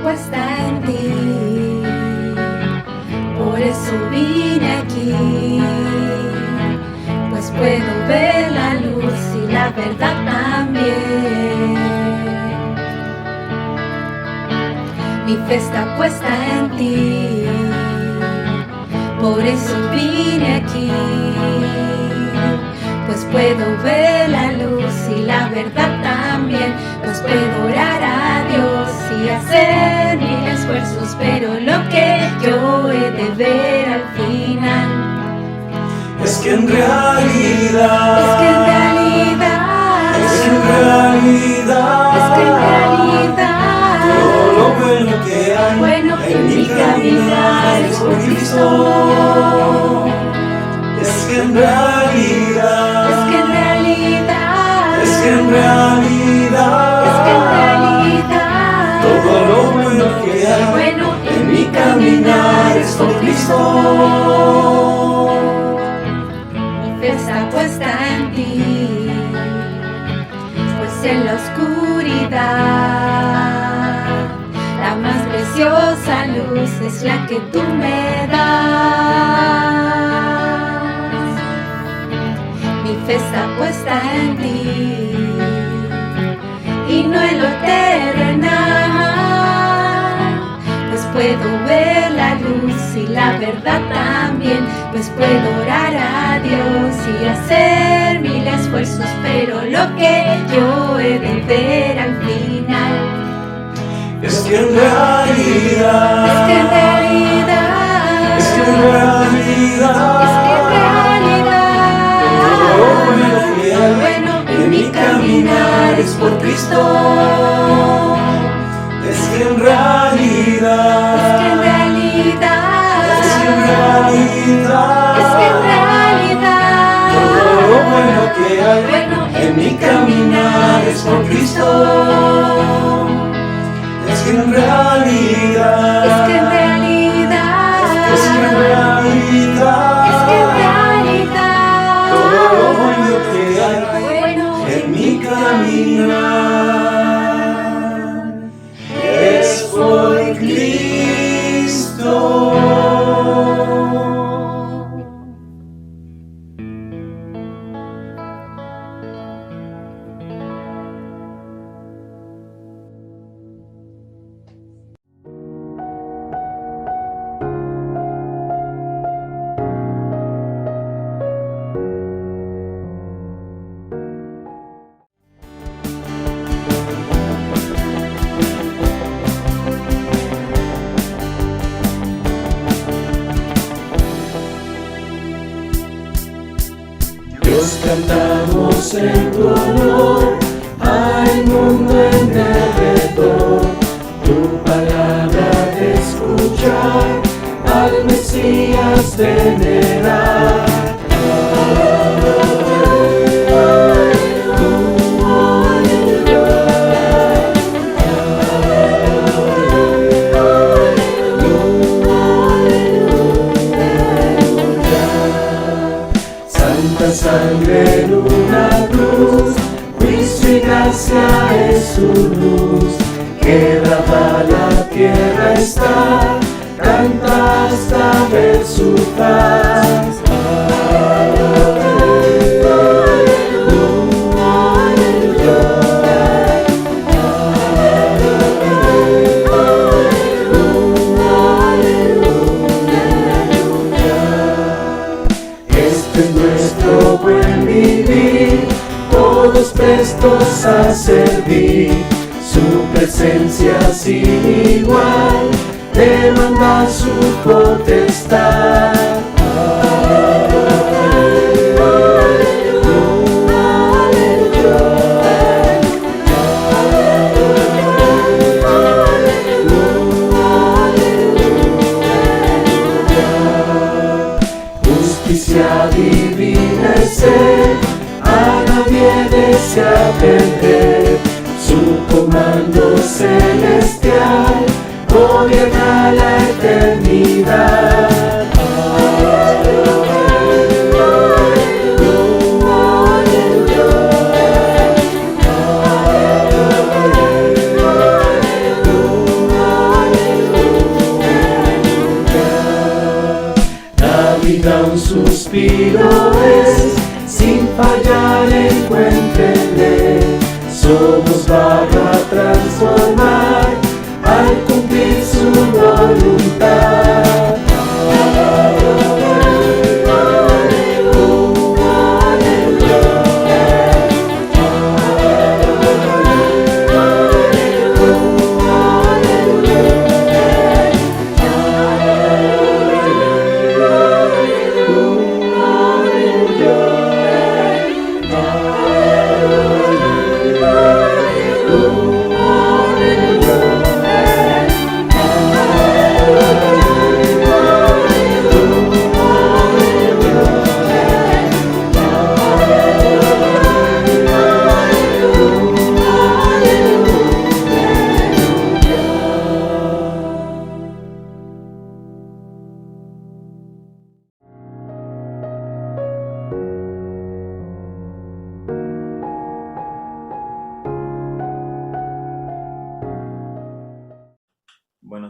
puesta en ti, por eso vine aquí, pues puedo ver la luz y la verdad también. Mi fe está puesta en ti, por eso vine aquí, pues puedo ver la luz y la verdad también, pues puedo orar a Dios y hacer mil esfuerzos, pero lo que yo he de ver al final es que en realidad, es que en realidad, es que en realidad, es que en realidad, todo lo bueno que hay bueno en mi caminar es por Cristo. Es que en realidad, es que en realidad, es que en realidad, es que en realidad, todo lo bueno que hay bueno en mi caminar es por Cristo. Mi fe está puesta en ti, pues en la oscuridad la más preciosa luz es la que tú me das. Mi fe está puesta en ti y no en lo terrenal, pues puedo ver la luz y la verdad también, pues puedo orar a Dios y hacer mil esfuerzos, pero lo que yo he de ver al final Es que en realidad, es que en realidad, es que en realidad, es que en realidad, todo lo bueno que hay bueno en mi caminar es por Cristo. Es que en realidad, es que en realidad, es que en realidad, es que en realidad, todo lo bueno que hay bueno en mi caminar es por Cristo. Es que en realidad, es que en realidad, es que en realidad, es que en realidad, todo lo bueno que hay bueno en mi caminar es por Cristo. Dios, cantamos en tu honor al mundo en derredor, tu palabra de escuchar, al Mesías venerar. Santa sangre en una cruz, juicio y gracia es su luz, que graba la tierra está, canta hasta ver su paz. Este es nuestro buen vivir, todos prestos a servir, su presencia sin igual, demanda su potestad. Justicia divina es Él, a nadie desea perder, su comando celestial gobierna la eternidad.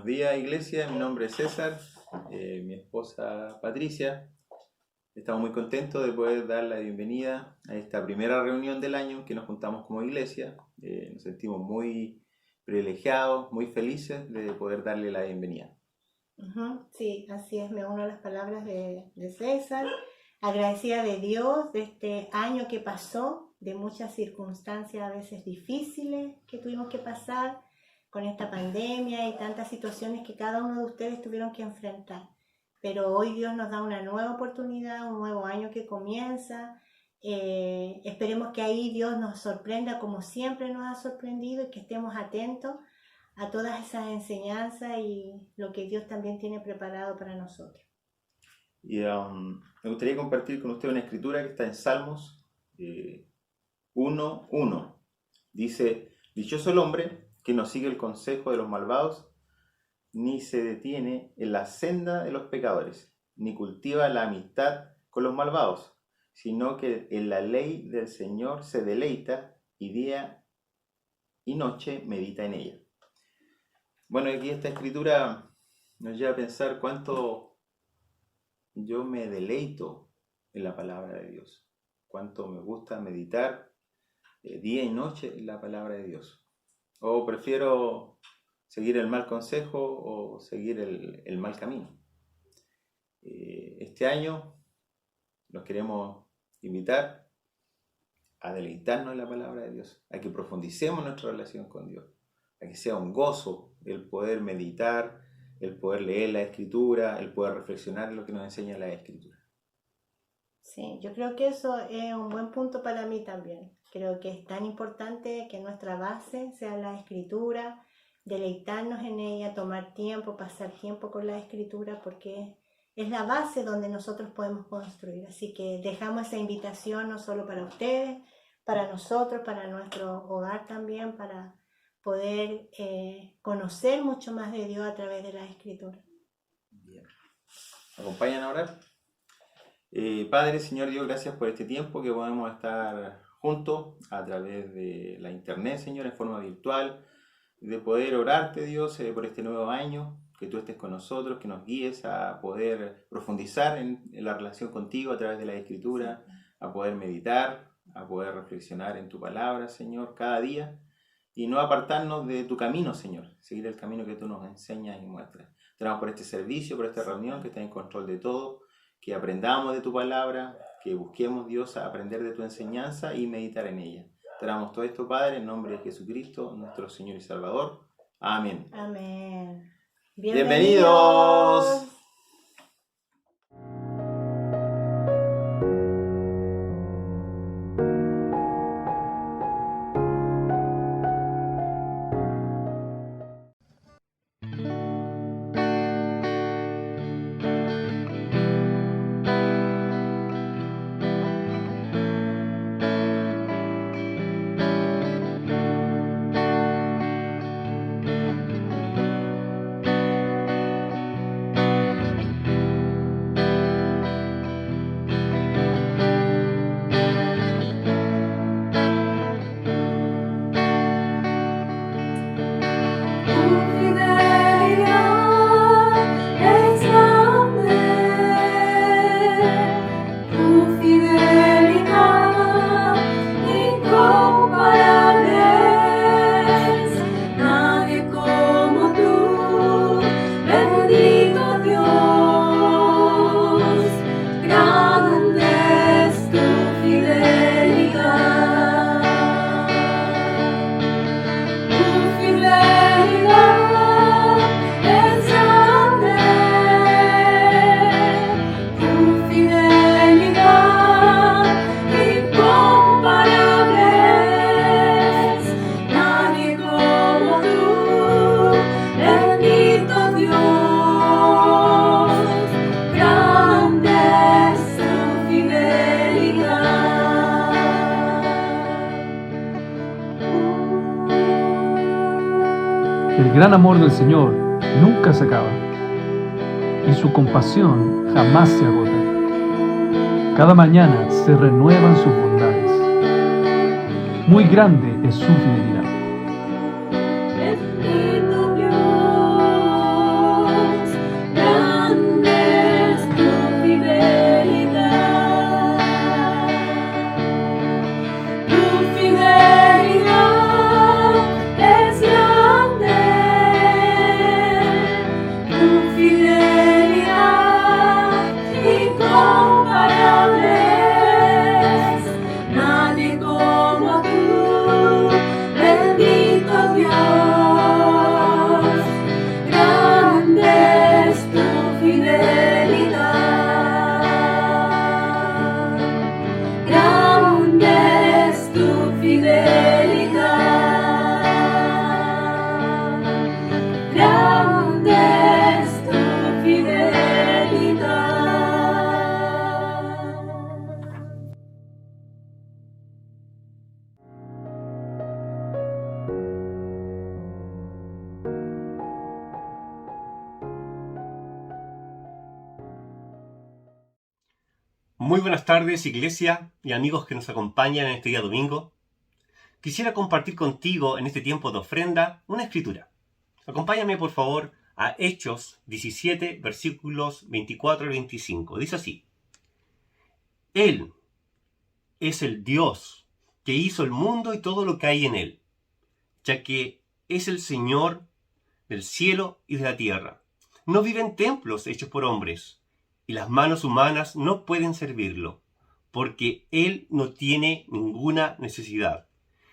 Buenos días, iglesia. Mi nombre es César, mi esposa Patricia. Estamos muy contentos de poder dar la bienvenida a esta primera reunión del año en que nos juntamos como iglesia. Nos sentimos muy privilegiados, muy felices de poder darle la bienvenida. Sí, así es, me uno a las palabras de César, agradecida de Dios de este año que pasó, de muchas circunstancias a veces difíciles que tuvimos que pasar con esta pandemia y tantas situaciones que cada uno de ustedes tuvieron que enfrentar. Pero hoy Dios nos da una nueva oportunidad, un nuevo año que comienza. Esperemos que ahí Dios nos sorprenda como siempre nos ha sorprendido y que estemos atentos a todas esas enseñanzas y lo que Dios también tiene preparado para nosotros. Y me gustaría compartir con usted una escritura que está en Salmos 1:1. Dice: dichoso el hombre que no sigue el consejo de los malvados, ni se detiene en la senda de los pecadores, ni cultiva la amistad con los malvados, sino que en la ley del Señor se deleita y día y noche medita en ella. Bueno, aquí esta escritura nos lleva a pensar cuánto yo me deleito en la palabra de Dios, cuánto me gusta meditar día y noche en la palabra de Dios. O prefiero seguir el mal consejo o seguir el mal camino. Este año nos queremos invitar a deleitarnos en la palabra de Dios, a que profundicemos nuestra relación con Dios, a que sea un gozo el poder meditar, el poder leer la Escritura, el poder reflexionar en lo que nos enseña la Escritura. Sí, yo creo que eso es un buen punto para mí también. Creo que es tan importante que nuestra base sea la Escritura, deleitarnos en ella, tomar tiempo, pasar tiempo con la Escritura, porque es la base donde nosotros podemos construir. Así que dejamos esa invitación no solo para ustedes, para nosotros, para nuestro hogar también, para poder conocer mucho más de Dios a través de la Escritura. Bien. ¿Me acompañan a orar? Padre, Señor Dios, gracias por este tiempo que podemos estar juntos a través de la internet, Señor, en forma virtual, de poder orarte, Dios, por este nuevo año, que tú estés con nosotros, que nos guíes a poder profundizar en la relación contigo a través de la Escritura, a poder meditar, a poder reflexionar en tu palabra, Señor, cada día, y no apartarnos de tu camino, Señor, seguir el camino que tú nos enseñas y muestras. Te damos por este servicio, por esta reunión, que estés en control de todo, que aprendamos de tu palabra, que busquemos, Dios, a aprender de tu enseñanza y meditar en ella. Te damos todo esto, Padre, en nombre de Jesucristo, nuestro Señor y Salvador. Amén. Amén. ¡Bienvenidos! El gran amor del Señor nunca se acaba y su compasión jamás se agota. Cada mañana se renuevan sus bondades. Muy grande es su fidelidad. Bendito Dios, Muy buenas tardes, iglesia y amigos que nos acompañan en este día domingo. Quisiera compartir contigo en este tiempo de ofrenda una escritura. Acompáñame por favor a Hechos 17, versículos 24 al 25. Dice así: Él es el Dios que hizo el mundo y todo lo que hay en él, ya que es el Señor del cielo y de la tierra. No vive en templos hechos por hombres, y las manos humanas no pueden servirlo, porque Él no tiene ninguna necesidad.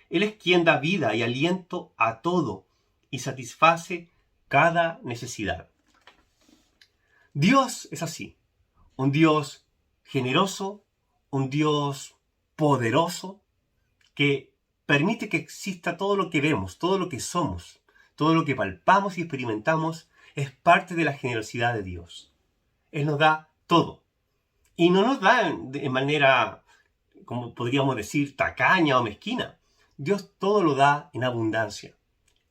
Él es quien da vida y aliento a todo y satisface cada necesidad. Dios es así, un Dios generoso, un Dios poderoso, que permite que exista todo lo que vemos, todo lo que somos, todo lo que palpamos y experimentamos es parte de la generosidad de Dios. Él nos da todo. Y no nos da de manera, como podríamos decir, tacaña o mezquina. Dios todo lo da en abundancia.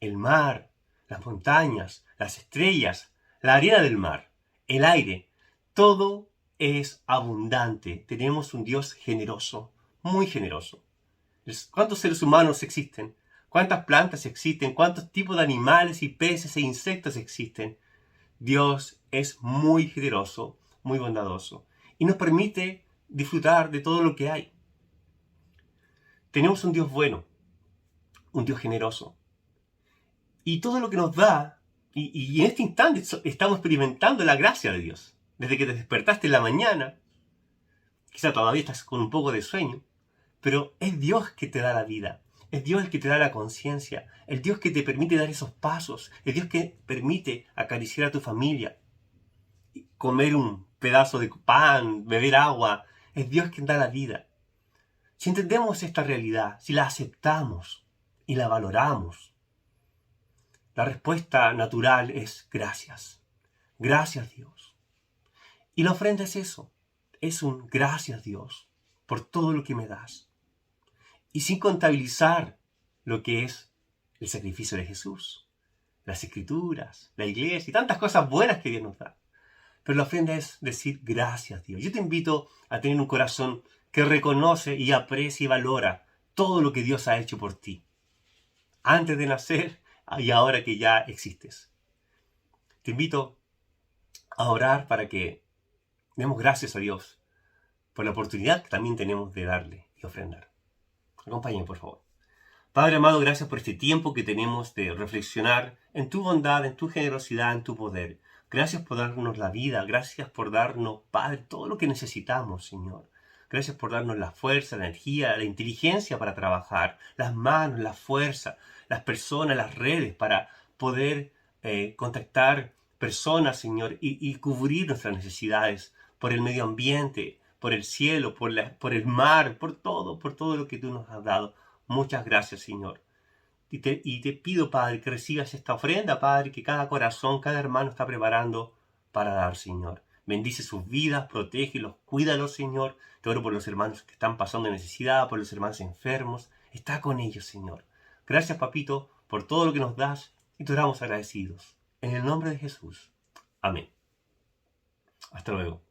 El mar, las montañas, las estrellas, la arena del mar, el aire, todo es abundante. Tenemos un Dios generoso, muy generoso. ¿Cuántos seres humanos existen? ¿Cuántas plantas existen? ¿Cuántos tipos de animales y peces e insectos existen? Dios es muy generoso, muy bondadoso y nos permite disfrutar de todo lo que hay. Tenemos un Dios bueno, un Dios generoso, y todo lo que nos da, y en este instante estamos experimentando la gracia de Dios. Desde que te despertaste en la mañana, quizá todavía estás con un poco de sueño, pero es Dios que te da la vida. Es Dios el que te da la conciencia, el Dios que te permite dar esos pasos, el Dios que permite acariciar a tu familia, comer un pedazo de pan, beber agua. Es Dios quien da la vida. Si entendemos esta realidad, si la aceptamos y la valoramos, la respuesta natural es gracias. Gracias, Dios. Y la ofrenda es eso, es un gracias, Dios, por todo lo que me das. Y sin contabilizar lo que es el sacrificio de Jesús, las escrituras, la iglesia y tantas cosas buenas que Dios nos da. Pero la ofrenda es decir gracias, Dios. Yo te invito a tener un corazón que reconoce y aprecia y valora todo lo que Dios ha hecho por ti, antes de nacer y ahora que ya existes. Te invito a orar para que demos gracias a Dios por la oportunidad que también tenemos de darle y ofrendar. Acompáñenme, por favor. Padre amado, gracias por este tiempo que tenemos de reflexionar en tu bondad, en tu generosidad, en tu poder. Gracias por darnos la vida, gracias por darnos, Padre, todo lo que necesitamos, Señor. Gracias por darnos la fuerza, la energía, la inteligencia para trabajar, las manos, la fuerza, las personas, las redes para poder contactar personas, Señor, y cubrir nuestras necesidades por el medio ambiente, por el cielo, por el mar, por todo lo que tú nos has dado. Muchas gracias, Señor. Y te pido, Padre, que recibas esta ofrenda, Padre, que cada corazón, cada hermano está preparando para dar, Señor. Bendice sus vidas, protégelos, cuídalos, Señor. Te oro por los hermanos que están pasando necesidad, por los hermanos enfermos. Está con ellos, Señor. Gracias, Papito, por todo lo que nos das y te oramos agradecidos. En el nombre de Jesús. Amén. Hasta luego.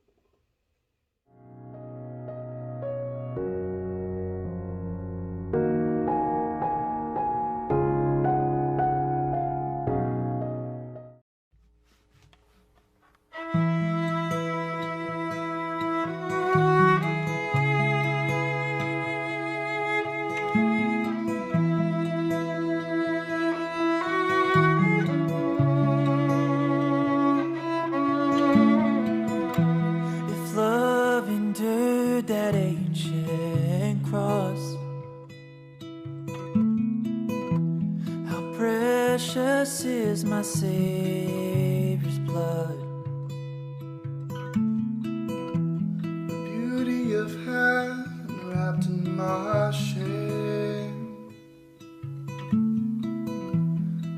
Precious is my Savior's blood. The beauty of heaven wrapped in my shame.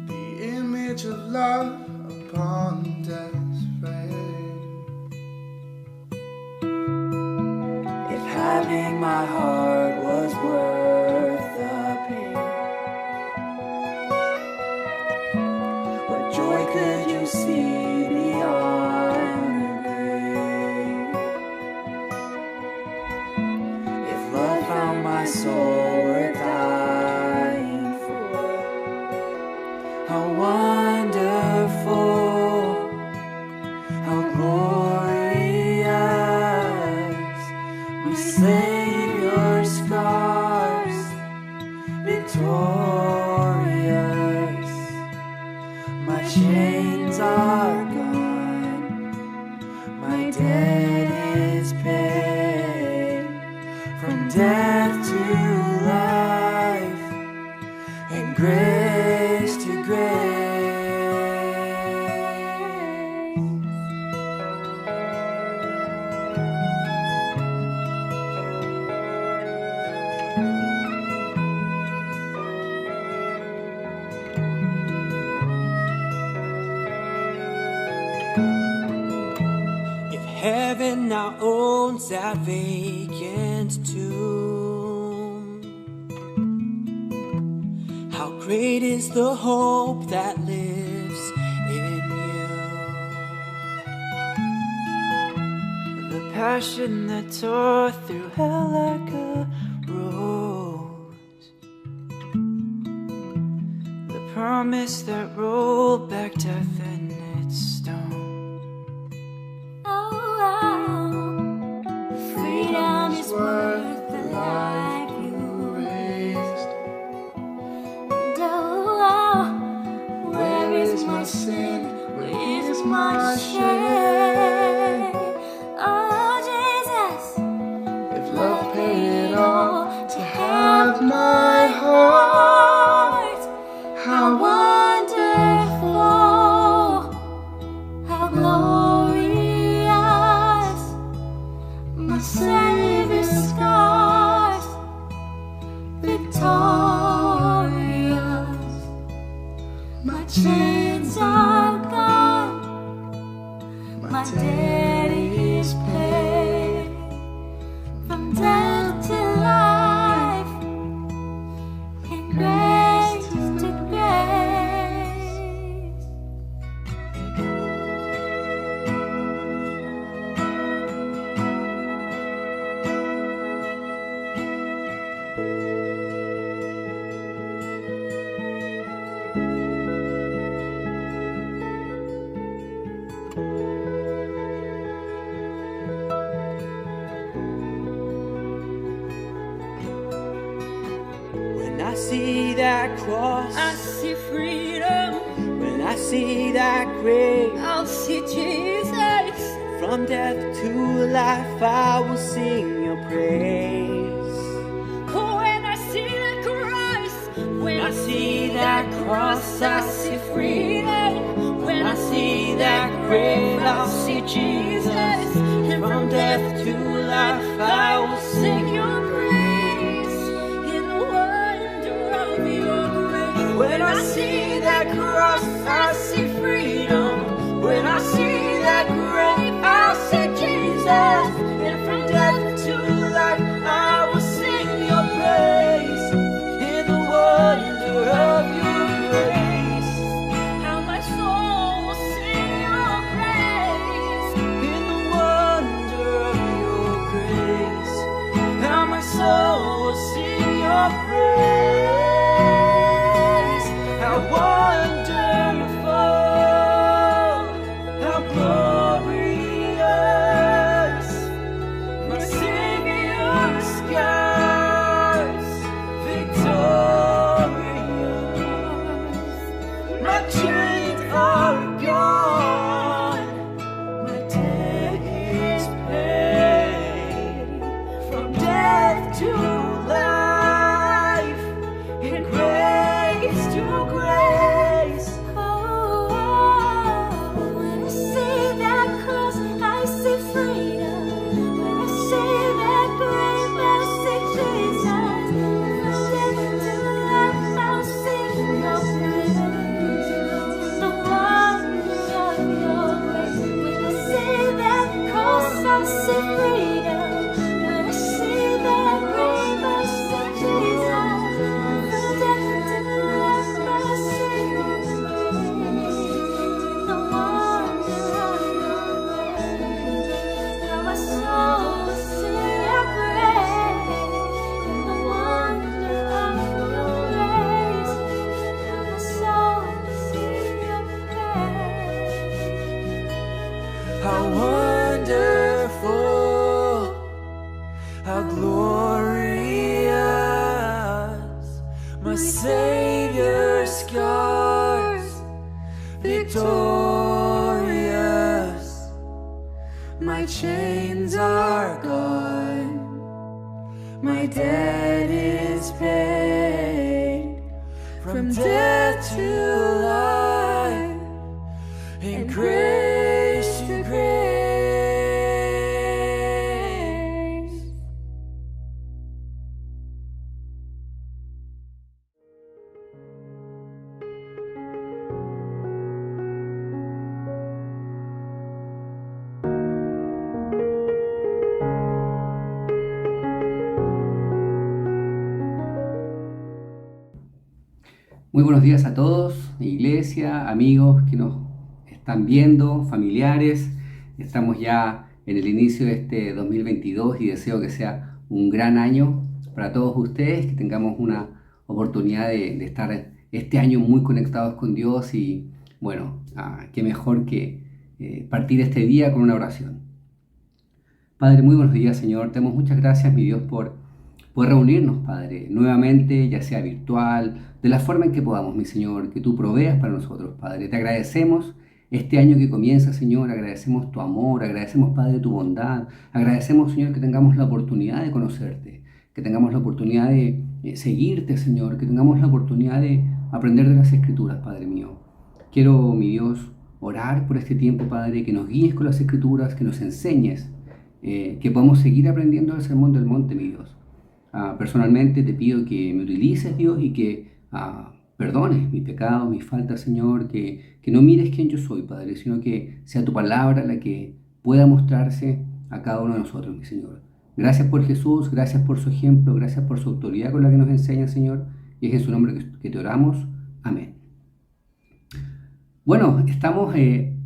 The image of love upon death's frame. If having my heart was worth the pain, joy could you see beyond the grave? my soul worth dying for. How wonderful, how glorious, my Savior's scars, victorious. My chains are gone, my debt is paid. From death to life, and grace to grace. If heaven now owns that vacant tomb, how great is the hope that lives in you. The passion that tore through hell like a rose, the promise that rolled back death and its stone. Freedom is worth the life you raised. And where is my sin? Where is my shame? Oh Jesus, if love paid it all to have my heart, how wonderful, how glorious, my Savior's scars, victorious. My chains are gone, my debt is paid. From death to life, and grace to grace. When I see that cross, I see freedom, when I see that grave, I'll see Jesus. from death to life I will sing your praise. When I see that cross, when I see that cross, I see freedom. When I see that grave, I'll see Jesus. And from death to life, I will sing your praise in the wonder of your grace. When I see that cross, I see freedom. When I see that grave, I'll see Jesus. And from death to life, I will sing your praise in the wonder of your grace. How my soul will sing your praise. In the wonder of your grace, how my soul will sing your praise. How wonderful, how glorious, my Savior's scars, victorious. My chains are gone, my debt is paid. From death to life, and grace to grace. When I see that cross, I see freedom. When I see that grave, I see Jesus. From death to life, I'll sing your praise. The wonder of your grace. When I see that cross, I see freedom. When I see that grave, victorious, my Savior's scars, victorious, my chains are gone, my debt is paid, from death to life, and grace to grace. Muy buenos días a todos, iglesia, amigos que nos están viendo, familiares. Estamos ya en el inicio de este 2022 y deseo que sea un gran año para todos ustedes, que tengamos una oportunidad de estar este año muy conectados con Dios y bueno, qué mejor que partir este día con una oración. Padre, muy buenos días, Señor. Te damos muchas gracias, mi Dios, por reunirnos, Padre, nuevamente, ya sea virtual, de la forma en que podamos, mi Señor, que tú proveas para nosotros, Padre. Te agradecemos este año que comienza, Señor, agradecemos tu amor, agradecemos, Padre, tu bondad, agradecemos, Señor, que tengamos la oportunidad de conocerte, que tengamos la oportunidad de seguirte, Señor, que tengamos la oportunidad de aprender de las Escrituras, Padre mío. Quiero, mi Dios, orar por este tiempo, Padre, que nos guíes con las Escrituras, que nos enseñes, que podamos seguir aprendiendo el Sermón del Monte, mi Dios. Personalmente te pido que me utilices, Dios, y que perdones mis pecados, mis faltas, Señor, que no mires quién yo soy, Padre, sino que sea tu palabra la que pueda mostrarse a cada uno de nosotros, mi Señor. Gracias por Jesús, gracias por su ejemplo, gracias por su autoridad con la que nos enseña, Señor, y es en su nombre que te oramos. Amén. Bueno, estamos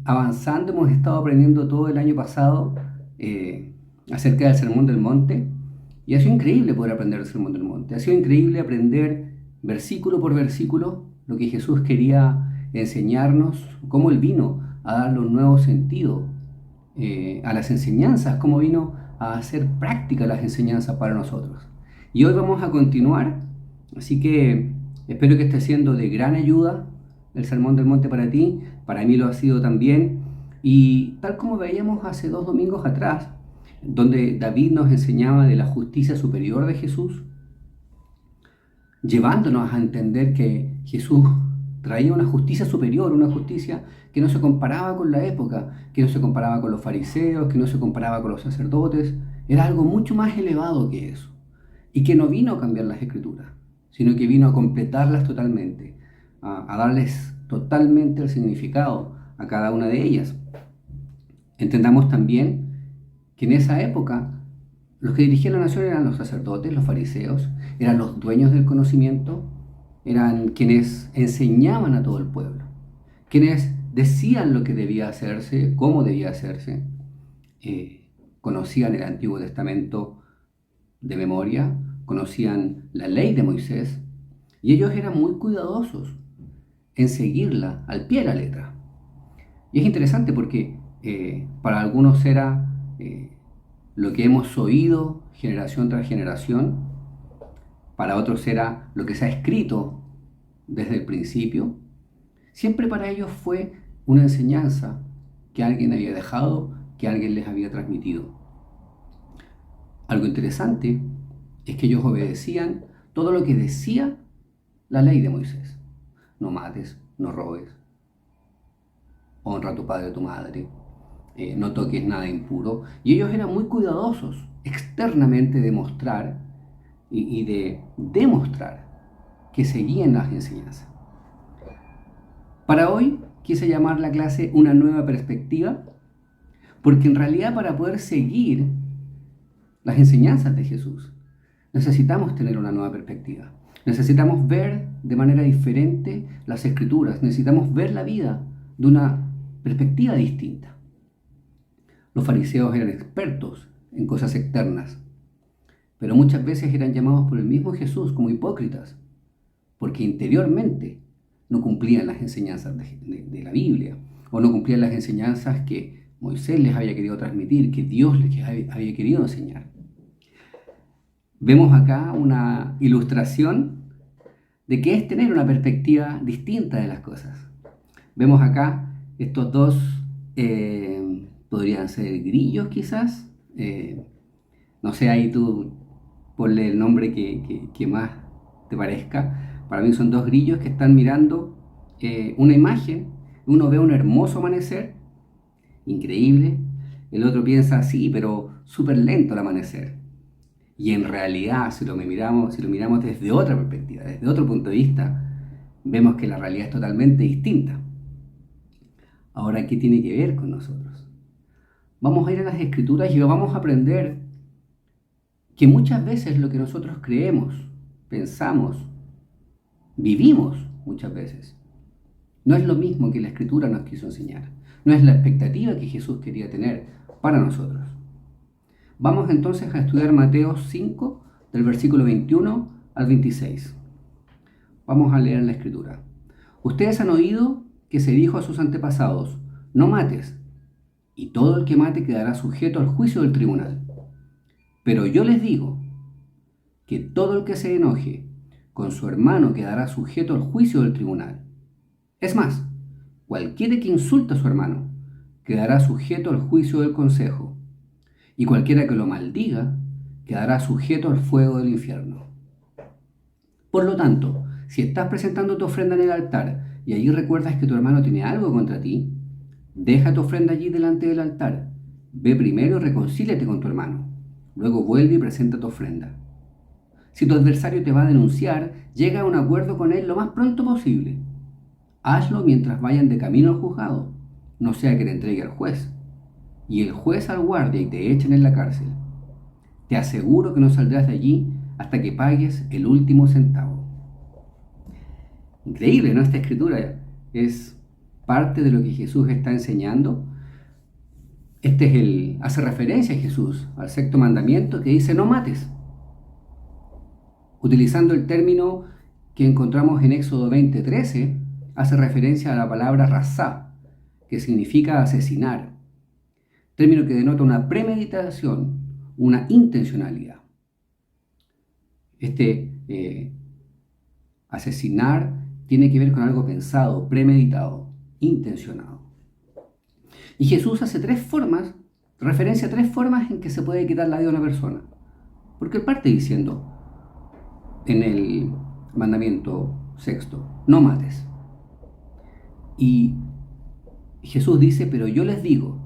avanzando, hemos estado aprendiendo todo el año pasado acerca del Sermón del Monte. Y ha sido increíble poder aprender el Sermón del Monte. Ha sido increíble aprender versículo por versículo lo que Jesús quería enseñarnos, cómo Él vino a darle un nuevo sentido a las enseñanzas, cómo vino a hacer práctica las enseñanzas para nosotros. Y hoy vamos a continuar, así que espero que esté siendo de gran ayuda el Sermón del Monte para ti. Para mí lo ha sido también. Y tal como veíamos hace 2 domingos atrás, donde David nos enseñaba de la justicia superior de Jesús, llevándonos a entender que Jesús traía una justicia superior, una justicia que no se comparaba con la época, que no se comparaba con los fariseos, que no se comparaba con los sacerdotes. Era algo mucho más elevado que eso, y que no vino a cambiar las Escrituras, sino que vino a completarlas totalmente, a darles totalmente el significado a cada una de ellas. Entendamos también que en esa época los que dirigían la nación eran los sacerdotes, los fariseos, eran los dueños del conocimiento, eran quienes enseñaban a todo el pueblo, quienes decían lo que debía hacerse, cómo debía hacerse, conocían el Antiguo Testamento de memoria, conocían la ley de Moisés, y ellos eran muy cuidadosos en seguirla al pie de la letra. Y es interesante porque para algunos era lo que hemos oído generación tras generación, para otros era lo que se ha escrito desde el principio. Siempre para ellos fue una enseñanza que alguien había dejado, que alguien les había transmitido. Algo interesante es que ellos obedecían todo lo que decía la ley de Moisés. No mates, no robes, honra a tu padre y a tu madre, no toques nada impuro. Y ellos eran muy cuidadosos externamente de mostrar y de demostrar que seguían las enseñanzas. Para hoy quise llamar la clase Una nueva perspectiva, porque en realidad para poder seguir las enseñanzas de Jesús necesitamos tener una nueva perspectiva. Necesitamos ver de manera diferente las Escrituras, necesitamos ver la vida de una perspectiva distinta. Los fariseos eran expertos en cosas externas, pero muchas veces eran llamados por el mismo Jesús como hipócritas, porque interiormente no cumplían las enseñanzas de la Biblia, o no cumplían las enseñanzas que Moisés les había querido transmitir, que Dios les había querido enseñar. Vemos acá una ilustración de qué es tener una perspectiva distinta de las cosas. Vemos acá estos dos, podrían ser grillos quizás, no sé, ahí tú ponle el nombre que más te parezca. Para mí son dos grillos que están mirando una imagen. Uno ve un hermoso amanecer, increíble. El otro piensa, sí, pero súper lento el amanecer. Y en realidad, si lo miramos desde otra perspectiva, desde otro punto de vista, vemos que la realidad es totalmente distinta. Ahora, ¿qué tiene que ver con nosotros? Vamos a ir a las Escrituras y vamos a aprender que muchas veces lo que nosotros creemos, pensamos, vivimos muchas veces, no es lo mismo que la Escritura nos quiso enseñar. No es la expectativa que Jesús quería tener para nosotros. Vamos entonces a estudiar Mateo 5, del versículo 21 al 26. Vamos a leer la Escritura. Ustedes han oído que se dijo a sus antepasados, no mates, y todo el que mate quedará sujeto al juicio del tribunal. Pero yo les digo que todo el que se enoje con su hermano quedará sujeto al juicio del tribunal. Es más, cualquiera que insulta a su hermano quedará sujeto al juicio del consejo, y cualquiera que lo maldiga quedará sujeto al fuego del infierno. Por lo tanto, si estás presentando tu ofrenda en el altar y allí recuerdas que tu hermano tiene algo contra ti, deja tu ofrenda allí delante del altar. Ve primero y reconcíliate con tu hermano. Luego vuelve y presenta tu ofrenda. Si tu adversario te va a denunciar, llega a un acuerdo con él lo más pronto posible. Hazlo mientras vayan de camino al juzgado, no sea que te entregue al juez, y el juez al guardia y te echen en la cárcel. Te aseguro que no saldrás de allí hasta que pagues el último centavo. Increíble, ¿no? Esta escritura es parte de lo que Jesús está enseñando. Hace referencia a Jesús, al sexto mandamiento que dice no mates. Utilizando el término que encontramos en Éxodo 20:13, hace referencia a la palabra razá, que significa asesinar. Término que denota una premeditación, una intencionalidad. Asesinar tiene que ver con algo pensado, premeditado, intencionado. Y Jesús hace referencia a tres formas en que se puede quitar la vida a una persona. Porque él parte diciendo en el mandamiento sexto, no mates. Y Jesús dice, pero yo les digo,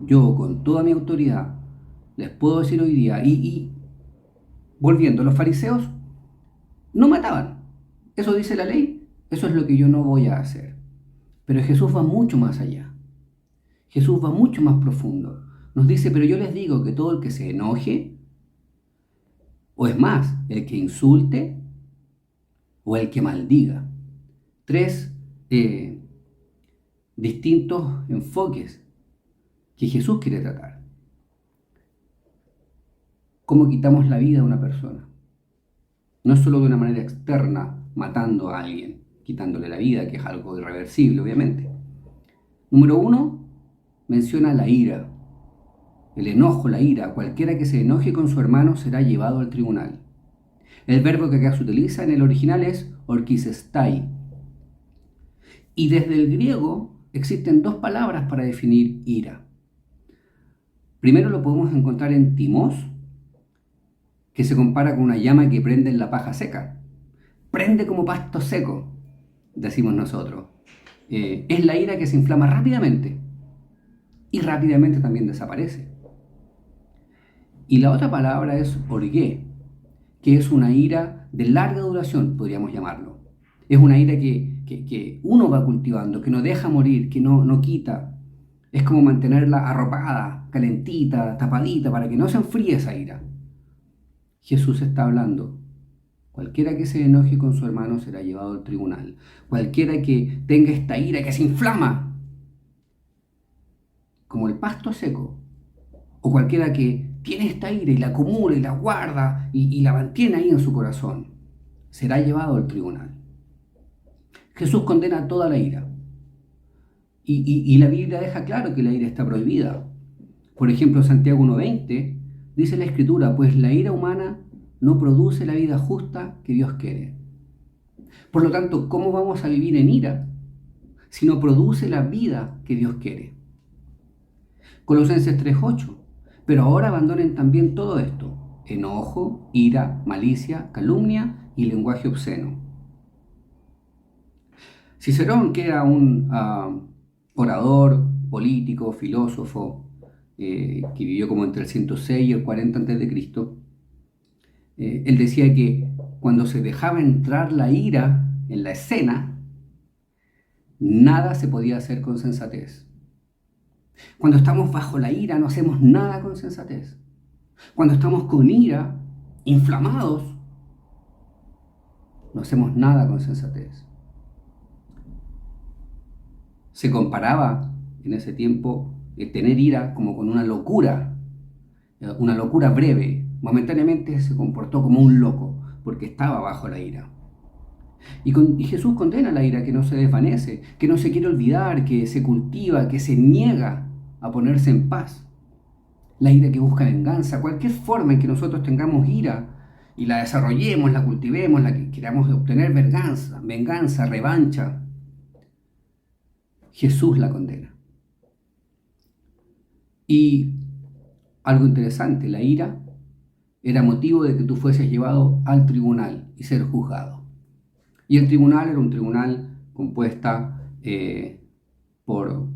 yo con toda mi autoridad, les puedo decir hoy día, y volviendo, los fariseos no mataban. Eso dice la ley, eso es lo que yo no voy a hacer. Pero Jesús va mucho más allá. Jesús va mucho más profundo. Nos dice, pero yo les digo que todo el que se enoje, o es más, el que insulte, o el que maldiga. Tres distintos enfoques que Jesús quiere tratar. ¿Cómo quitamos la vida a una persona? No solo de una manera externa, matando a alguien, quitándole la vida, que es algo irreversible, obviamente. Número 1, menciona la ira, el enojo, la ira. Cualquiera que se enoje con su hermano será llevado al tribunal. El verbo que acá se utiliza en el original es orkisestai. Y desde el griego existen dos palabras para definir ira. Primero lo podemos encontrar en timos, que se compara con una llama que prende en la paja seca. Prende como pasto seco, decimos nosotros. Es la ira que se inflama rápidamente y rápidamente también desaparece. Y la otra palabra es orgué, que es una ira de larga duración, podríamos llamarlo. Es una ira que uno va cultivando, que no deja morir, que no quita. Es como mantenerla arropada, calentita, tapadita, para que no se enfríe esa ira. Jesús está hablando. Cualquiera que se enoje con su hermano será llevado al tribunal. Cualquiera que tenga esta ira que se inflama, como el pasto seco, o cualquiera que tiene esta ira y la acumula y la guarda y la mantiene ahí en su corazón, será llevado al tribunal. Jesús condena toda la ira. Y la Biblia deja claro que la ira está prohibida. Por ejemplo, Santiago 1:20 dice la Escritura, pues la ira humana no produce la vida justa que Dios quiere. Por lo tanto, ¿cómo vamos a vivir en ira si no produce la vida que Dios quiere? Colosenses 3:8. Pero ahora abandonen también todo esto: enojo, ira, malicia, calumnia y lenguaje obsceno. Cicerón, que era un orador, político, filósofo, que vivió como entre el 106 y el 40 a.C., él decía que cuando se dejaba entrar la ira en la escena, nada se podía hacer con sensatez. Cuando estamos bajo la ira no hacemos nada con sensatez. Cuando estamos con ira, inflamados, no hacemos nada con sensatez. Se comparaba en ese tiempo el tener ira como con una locura breve. Momentáneamente se comportó como un loco porque estaba bajo la ira. Y Jesús condena la ira que no se desvanece, que no se quiere olvidar, que se cultiva, que se niega a ponerse en paz. La ira que busca venganza, cualquier forma en que nosotros tengamos ira y la desarrollemos, la cultivemos, la que queramos obtener venganza, revancha, Jesús la condena. Y algo interesante, la ira era motivo de que tú fueses llevado al tribunal y ser juzgado. Y el tribunal era un tribunal compuesta por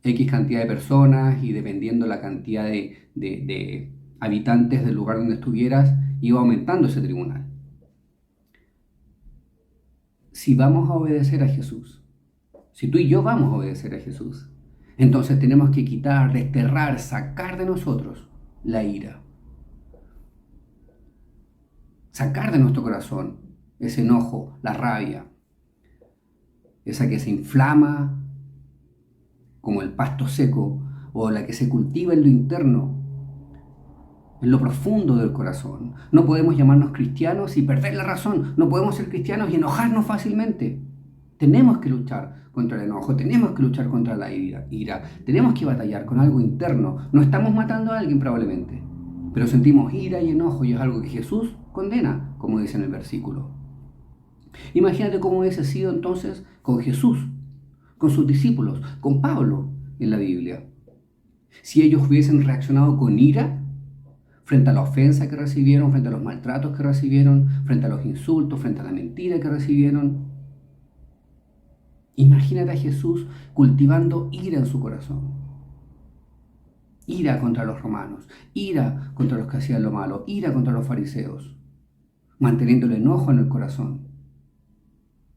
X cantidad de personas, y dependiendo la cantidad de habitantes del lugar donde estuvieras, iba aumentando ese tribunal. Si vamos a obedecer a Jesús, si tú y yo vamos a obedecer a Jesús, entonces tenemos que quitar, desterrar, sacar de nosotros la ira. Sacar de nuestro corazón ese enojo, la rabia, esa que se inflama como el pasto seco, o la que se cultiva en lo interno, en lo profundo del corazón. No podemos llamarnos cristianos y perder la razón. No podemos ser cristianos y enojarnos fácilmente. Tenemos que luchar contra el enojo, tenemos que luchar contra la ira, tenemos que batallar con algo interno. No estamos matando a alguien probablemente, pero sentimos ira y enojo, y es algo que Jesús condena, como dice en el versículo. Imagínate cómo hubiese sido entonces con Jesús, con sus discípulos, con Pablo en la Biblia. Si ellos hubiesen reaccionado con ira frente a la ofensa que recibieron, frente a los maltratos que recibieron, frente a los insultos, frente a la mentira que recibieron. Imagínate a Jesús cultivando ira en su corazón. Ira contra los romanos, ira contra los que hacían lo malo, ira contra los fariseos, manteniendo el enojo en el corazón.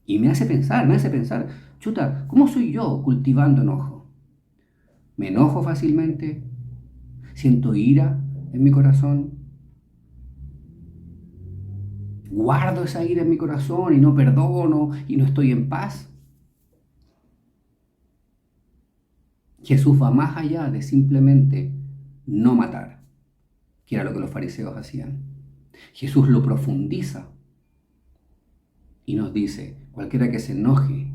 Y me hace pensar, chuta, ¿cómo soy yo cultivando enojo? ¿Me enojo fácilmente? ¿Siento ira en mi corazón? ¿Guardo esa ira en mi corazón y no perdono y no estoy en paz? Jesús va más allá de simplemente no matar, que era lo que los fariseos hacían. Jesús lo profundiza y nos dice: cualquiera que se enoje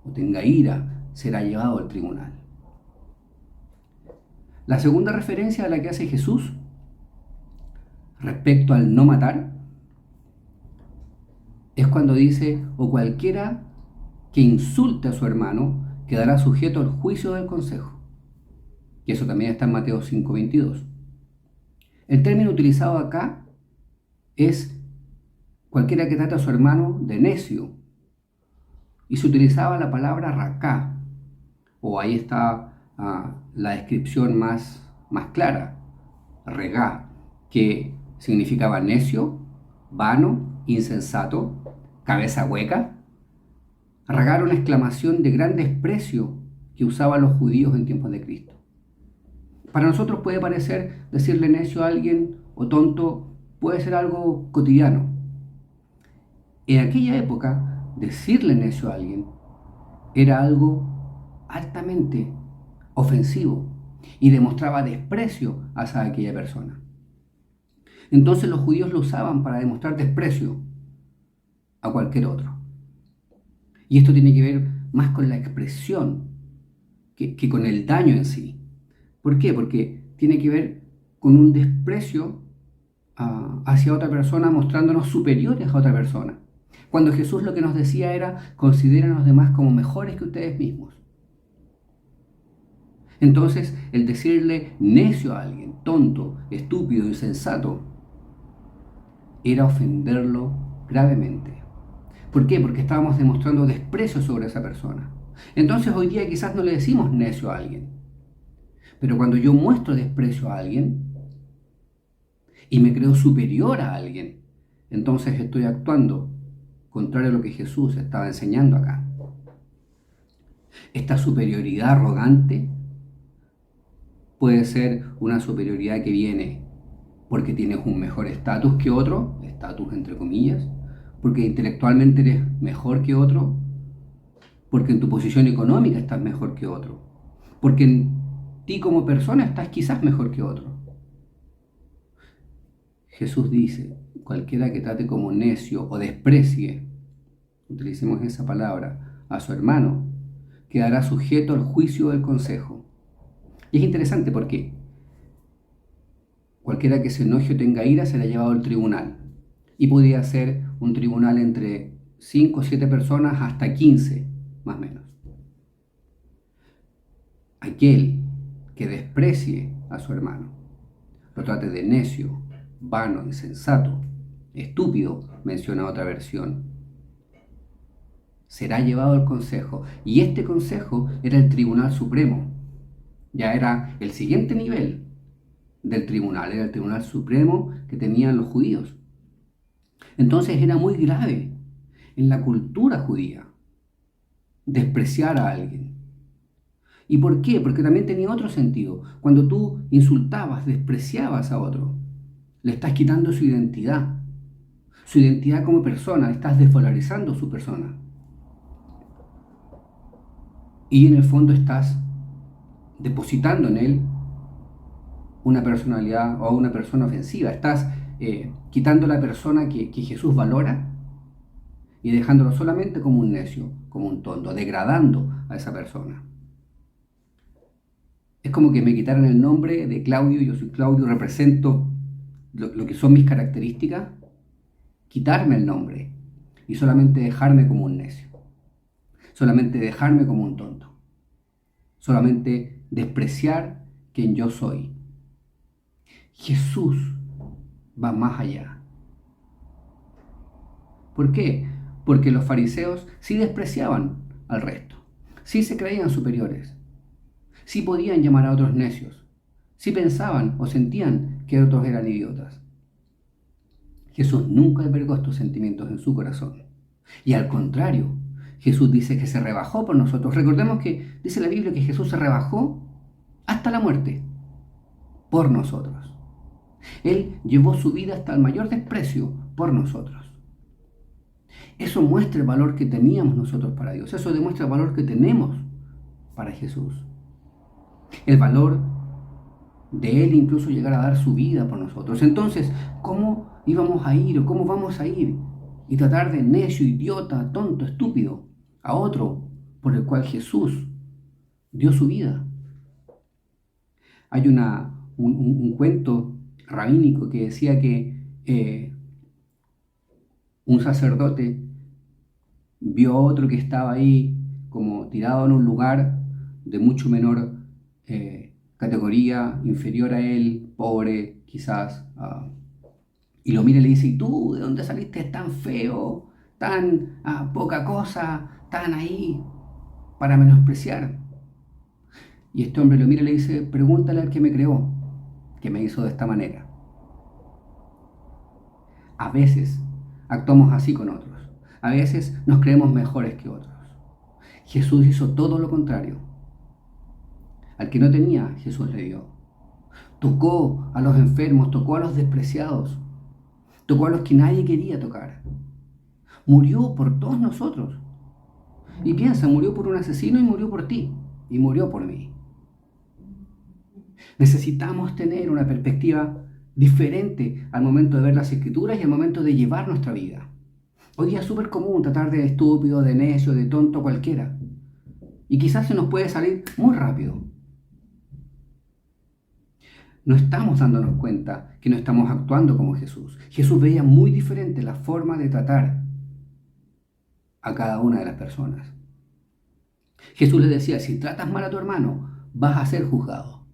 o tenga ira será llevado al tribunal. La segunda referencia a la que hace Jesús respecto al no matar es cuando dice: o cualquiera que insulte a su hermano quedará sujeto al juicio del consejo. Y eso también está en Mateo 5:22. El término utilizado acá es cualquiera que trata a su hermano de necio. Y se utilizaba la palabra raká, o ahí está la descripción más clara, regá, que significaba necio, vano, insensato, cabeza hueca. Regá era una exclamación de gran desprecio que usaban los judíos en tiempos de Cristo. Para nosotros puede parecer decirle necio a alguien o tonto, puede ser algo cotidiano. En aquella época, decirle necio a alguien era algo altamente ofensivo y demostraba desprecio hacia aquella persona. Entonces los judíos lo usaban para demostrar desprecio a cualquier otro. Y esto tiene que ver más con la expresión que con el daño en sí. ¿Por qué? Porque tiene que ver con un desprecio hacia otra persona mostrándonos superiores a otra persona. Cuando Jesús lo que nos decía era, consideren a los demás como mejores que ustedes mismos. Entonces, el decirle necio a alguien, tonto, estúpido, insensato, era ofenderlo gravemente. ¿Por qué? Porque estábamos demostrando desprecio sobre esa persona. Entonces, hoy día quizás no le decimos necio a alguien. Pero cuando yo muestro desprecio a alguien y me creo superior a alguien, entonces estoy actuando contrario a lo que Jesús estaba enseñando acá. Esta superioridad arrogante puede ser una superioridad que viene porque tienes un mejor estatus que otro, estatus entre comillas, porque intelectualmente eres mejor que otro, porque en tu posición económica estás mejor que otro, porque en ti como persona estás quizás mejor que otro. Jesús dice, cualquiera que trate como necio o desprecie, utilicemos esa palabra, a su hermano, quedará sujeto al juicio del consejo. Y es interesante porque cualquiera que se enoje o tenga ira será llevado al tribunal. Y podría ser un tribunal entre 5 o 7 personas hasta 15, más o menos. Aquel que desprecie a su hermano, lo trate de necio, vano, insensato, estúpido, menciona otra versión, será llevado al consejo. Y este consejo era el Tribunal Supremo. Ya era el siguiente nivel del tribunal, era el Tribunal Supremo que tenían los judíos. Entonces era muy grave en la cultura judía despreciar a alguien. ¿Y por qué? Porque también tenía otro sentido. Cuando tú insultabas, despreciabas a otro, le estás quitando su identidad como persona, estás desvalorizando su persona. Y en el fondo estás depositando en él una personalidad o una persona ofensiva. Estás quitando la persona que Jesús valora y dejándolo solamente como un necio, como un tonto, degradando a esa persona. Es como que me quitaran el nombre de Claudio, yo soy Claudio, represento lo que son mis características, quitarme el nombre y solamente dejarme como un necio, solamente dejarme como un tonto, solamente despreciar quien yo soy. Jesús va más allá. ¿Por qué? Porque los fariseos sí despreciaban al resto, sí se creían superiores, sí podían llamar a otros necios, sí pensaban o sentían que otros eran idiotas. Jesús nunca albergó estos sentimientos en su corazón. Y al contrario, Jesús dice que se rebajó por nosotros. Recordemos que dice la Biblia que Jesús se rebajó hasta la muerte por nosotros. Él llevó su vida hasta el mayor desprecio por nosotros. Eso muestra el valor que teníamos nosotros para Dios. Eso demuestra el valor que tenemos para Jesús. El valor de Él incluso llegar a dar su vida por nosotros. Entonces, ¿cómo íbamos a ir o cómo vamos a ir y tratar de necio, idiota, tonto, estúpido a otro por el cual Jesús dio su vida? Hay un cuento rabínico que decía que un sacerdote vio a otro que estaba ahí como tirado en un lugar de mucho menor categoría, inferior a él, pobre quizás, y lo mira y le dice: ¿y tú de dónde saliste tan feo, tan poca cosa, tan ahí para menospreciar? Y este hombre lo mira y le dice: pregúntale al que me creó, que me hizo de esta manera. A veces actuamos así con otros, a veces nos creemos mejores que otros. Jesús hizo todo lo contrario. Al que no tenía, Jesús le dio. Tocó a los enfermos, tocó a los despreciados, tocó a los que nadie quería tocar. Murió por todos nosotros. Y piensa, murió por un asesino y murió por ti, y murió por mí. Necesitamos tener una perspectiva diferente al momento de ver las Escrituras y al momento de llevar nuestra vida. Hoy día es súper común tratar de estúpido, de necio, de tonto cualquiera. Y quizás se nos puede salir muy rápido. no estamos dándonos cuenta que no estamos actuando como Jesús. Jesús veía muy diferente la forma de tratar a cada una de las personas. Jesús le decía, si tratas mal a tu hermano, vas a ser juzgado.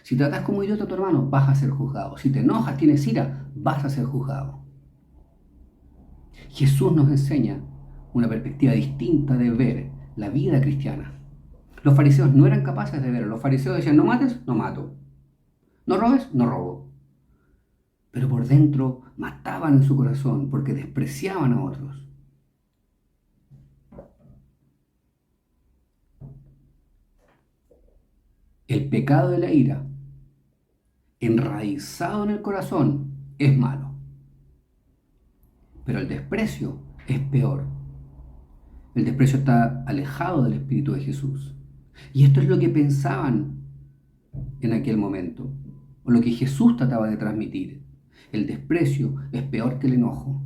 Si tratas como idiota a tu hermano, vas a ser juzgado. Si te enojas, tienes ira, vas a ser juzgado. Jesús nos enseña una perspectiva distinta de ver la vida cristiana. Los fariseos no eran capaces de verlo. Los fariseos decían, no mates, no mato. No robes, no robo. Pero por dentro mataban en su corazón porque despreciaban a otros. El pecado de la ira, enraizado en el corazón, es malo. Pero el desprecio es peor. El desprecio está alejado del Espíritu de Jesús. Y esto es lo que pensaban en aquel momento, o lo que Jesús trataba de transmitir. El desprecio es peor que el enojo.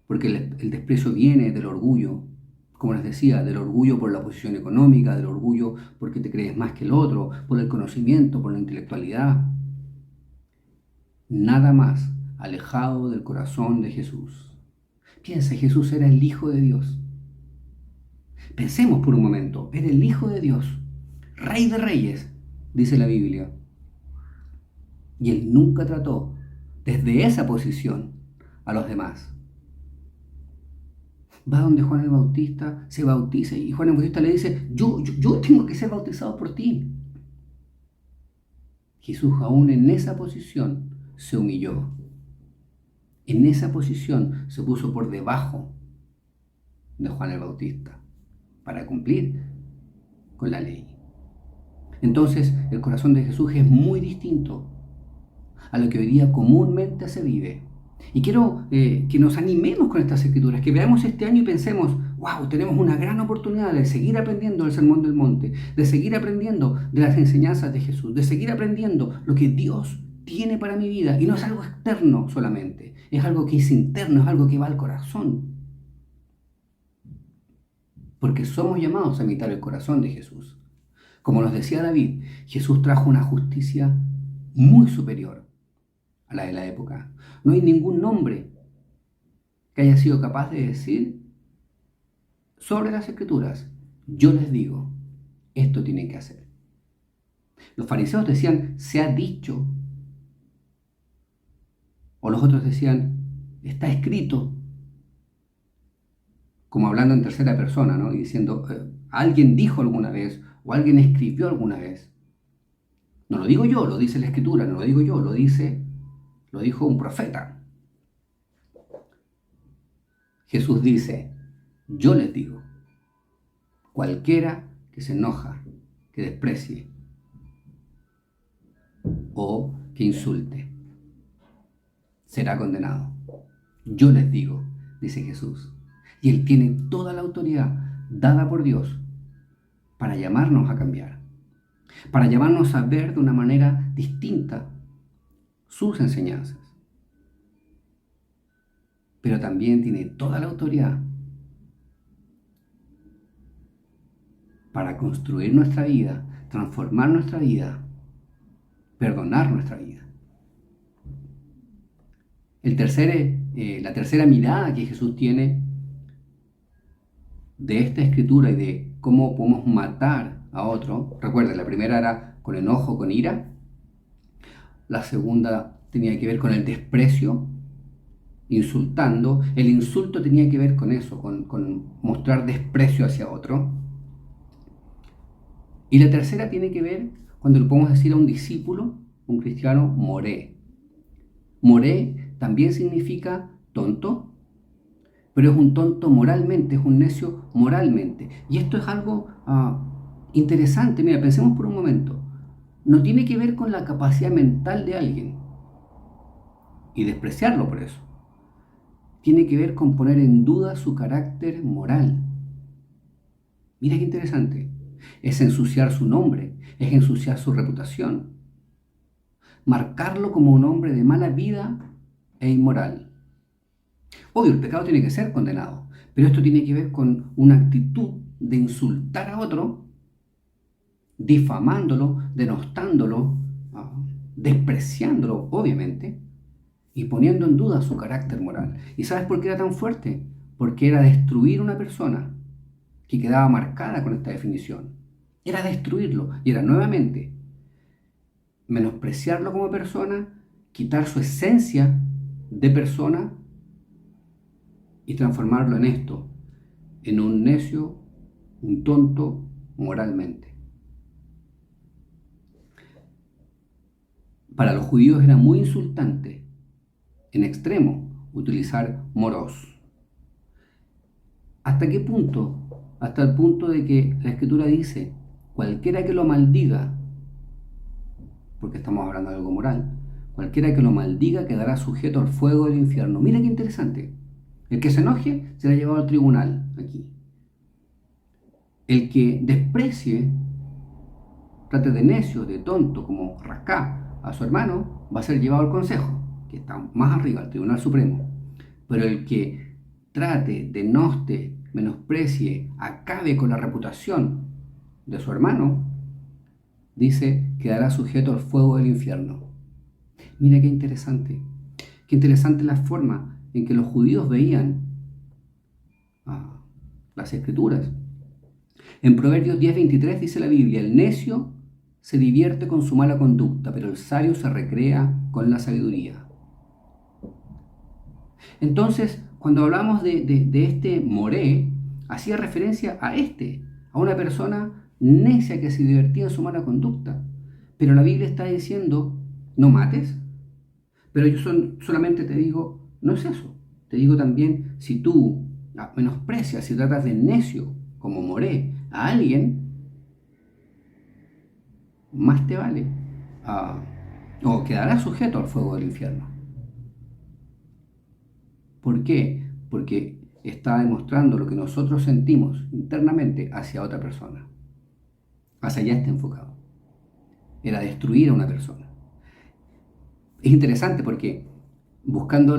Porque el desprecio viene del orgullo, como les decía, del orgullo por la posición económica, del orgullo porque te crees más que el otro, por el conocimiento, por la intelectualidad. Nada más alejado del corazón de Jesús. Piensa, Jesús era el Hijo de Dios. Pensemos por un momento, era el Hijo de Dios, Rey de Reyes, dice la Biblia. Y Él nunca trató desde esa posición a los demás. Va donde Juan el Bautista, se bautiza y Juan el Bautista le dice, yo tengo que ser bautizado por ti. Jesús aún en esa posición se humilló. En esa posición se puso por debajo de Juan el Bautista para cumplir con la ley. Entonces el corazón de Jesús es muy distinto a lo que hoy día comúnmente se vive. Y quiero que nos animemos con estas escrituras, que veamos este año y pensemos, wow, tenemos una gran oportunidad de seguir aprendiendo del Sermón del Monte, de seguir aprendiendo de las enseñanzas de Jesús, de seguir aprendiendo lo que Dios tiene para mi vida. Y no es algo externo solamente, es algo que es interno, es algo que va al corazón. Porque somos llamados a imitar el corazón de Jesús. Como nos decía David, Jesús trajo una justicia muy superior a la de la época. No hay ningún nombre que haya sido capaz de decir sobre las Escrituras, yo les digo, esto tienen que hacer. Los fariseos decían, se ha dicho. O los otros decían, está escrito. Como hablando en tercera persona, ¿no? Y diciendo, alguien dijo alguna vez, o alguien escribió alguna vez. No lo digo yo, lo dice la Escritura, no lo digo yo, lo dijo un profeta. Jesús dice, yo les digo, cualquiera que se enoja, que desprecie o que insulte, será condenado. Yo les digo, dice Jesús. Y Él tiene toda la autoridad dada por Dios para llamarnos a cambiar, para llamarnos a ver de una manera distinta sus enseñanzas. Pero también tiene toda la autoridad para construir nuestra vida, transformar nuestra vida, perdonar nuestra vida. La tercera mirada que Jesús tiene de esta escritura y de cómo podemos matar a otro. Recuerden, la primera era con enojo, con ira. La segunda tenía que ver con el desprecio, insultando. El insulto tenía que ver con eso, con mostrar desprecio hacia otro. Y la tercera tiene que ver cuando le podemos decir a un discípulo, un cristiano, moré. Moré también significa tonto, pero es un tonto moralmente, es un necio moralmente. Y esto es algo interesante. Mira, pensemos por un momento. No tiene que ver con la capacidad mental de alguien y despreciarlo por eso. Tiene que ver con poner en duda su carácter moral. Mira qué interesante. Es ensuciar su nombre, es ensuciar su reputación. Marcarlo como un hombre de mala vida e inmoral. Obvio, el pecado tiene que ser condenado, pero esto tiene que ver con una actitud de insultar a otro, difamándolo, denostándolo, despreciándolo, obviamente, y poniendo en duda su carácter moral. ¿Y sabes por qué era tan fuerte? Porque era destruir una persona que quedaba marcada con esta definición. Era destruirlo, y era nuevamente menospreciarlo como persona, quitar su esencia de persona y transformarlo en esto, en un necio, un tonto moralmente. Para los judíos era muy insultante, en extremo, utilizar moros. ¿Hasta qué punto? Hasta el punto de que la Escritura dice, cualquiera que lo maldiga, porque estamos hablando de algo moral, cualquiera que lo maldiga quedará sujeto al fuego del infierno. Mira qué interesante. El que se enoje será llevado al tribunal aquí. El que desprecie, trate de necio, de tonto, como rascá a su hermano, va a ser llevado al consejo, que está más arriba, al Tribunal Supremo. Pero el que trate, denoste, menosprecie, acabe con la reputación de su hermano, dice, quedará sujeto al fuego del infierno. Mira qué interesante la forma en que los judíos veían las Escrituras. En Proverbios 10:23 dice la Biblia, el necio se divierte con su mala conducta, pero el sabio se recrea con la sabiduría. Entonces, cuando hablamos de este moré, hacía referencia a una persona necia que se divertía en su mala conducta. Pero la Biblia está diciendo, no mates. Pero yo solamente te digo, no es eso. Te digo también, si tú menosprecias, si tratas de necio, como moré, a alguien, más te vale, o quedarás sujeto al fuego del infierno. ¿Por qué? Porque está demostrando lo que nosotros sentimos internamente hacia otra persona. Hacia allá está enfocado. Era destruir a una persona. Es interesante porque buscando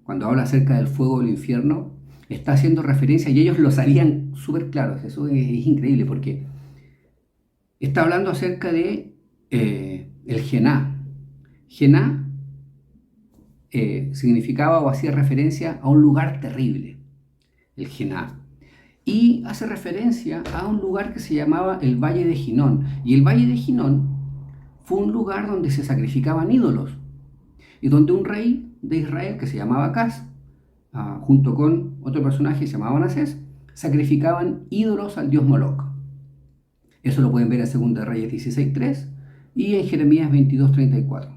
cuando habla acerca del fuego del infierno, está haciendo referencia, y ellos lo sabían súper claros. Eso es increíble porque está hablando acerca de el Gená. Gená significaba o hacía referencia a un lugar terrible, el Gená. Y hace referencia a un lugar que se llamaba el Valle de Ginón. Y el Valle de Ginón fue un lugar donde se sacrificaban ídolos y donde un rey de Israel que se llamaba Acaz, junto con otro personaje que se llamaba Manasés, sacrificaban ídolos al dios Moloc. Eso lo pueden ver en 2 Reyes 16:3 y en Jeremías 22:34.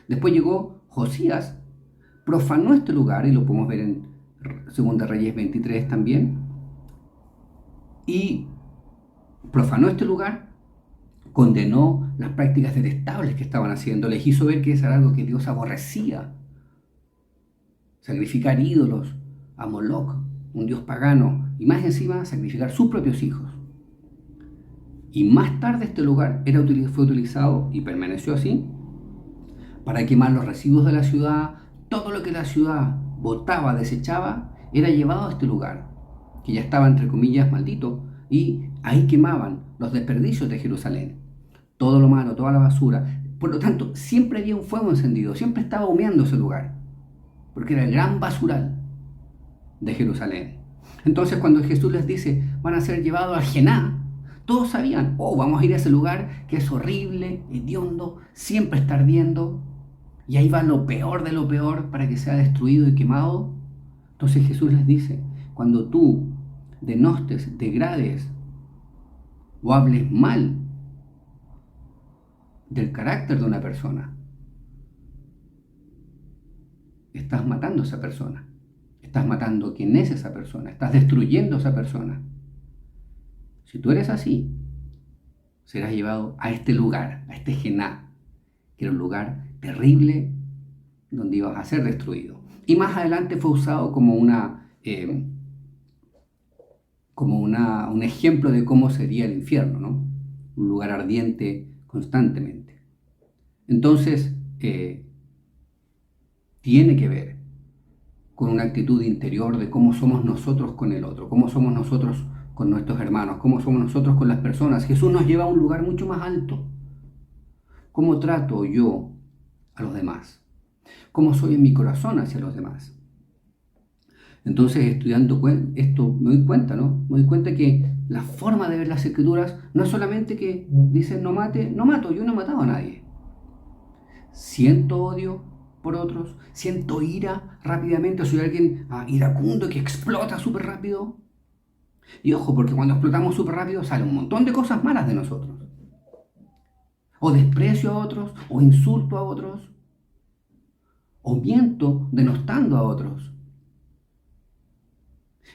Después llegó Josías, profanó este lugar, y lo podemos ver en 2 Reyes 23 también, y profanó este lugar, condenó las prácticas detestables que estaban haciendo, les hizo ver que eso era algo que Dios aborrecía. Sacrificar ídolos a Moloc, un dios pagano, y más encima sacrificar sus propios hijos. Y más tarde este lugar fue utilizado y permaneció así para quemar los residuos de la ciudad. Todo lo que la ciudad botaba, desechaba, era llevado a este lugar, que ya estaba entre comillas maldito, y ahí quemaban los desperdicios de Jerusalén, todo lo malo, toda la basura. Por lo tanto, siempre había un fuego encendido, siempre estaba humeando ese lugar, porque era el gran basural de Jerusalén. Entonces, cuando Jesús les dice, van a ser llevados a Gená, todos sabían, vamos a ir a ese lugar que es horrible, hediondo, siempre está ardiendo, y ahí va lo peor de lo peor para que sea destruido y quemado. Entonces Jesús les dice, cuando tú denostes, degrades o hables mal del carácter de una persona, estás matando a esa persona, estás matando quién es esa persona, estás destruyendo a esa persona. Si tú eres así, serás llevado a este lugar, a este Gená, que era un lugar terrible donde ibas a ser destruido. Y más adelante fue usado como un ejemplo de cómo sería el infierno, ¿no? Un lugar ardiente constantemente. Entonces, tiene que ver con una actitud interior de cómo somos nosotros con el otro, cómo somos nosotros con nuestros hermanos, cómo somos nosotros con las personas. Jesús nos lleva a un lugar mucho más alto. ¿Cómo trato yo a los demás? ¿Cómo soy en mi corazón hacia los demás? Entonces, estudiando esto, me doy cuenta, ¿no? Me doy cuenta que la forma de ver las Escrituras no es solamente que dicen no mate, no mato, yo no he matado a nadie. Siento odio por otros, siento ira rápidamente, soy alguien iracundo que explota súper rápido. Y ojo, porque cuando explotamos súper rápido sale un montón de cosas malas de nosotros. O desprecio a otros, o insulto a otros, o miento denostando a otros.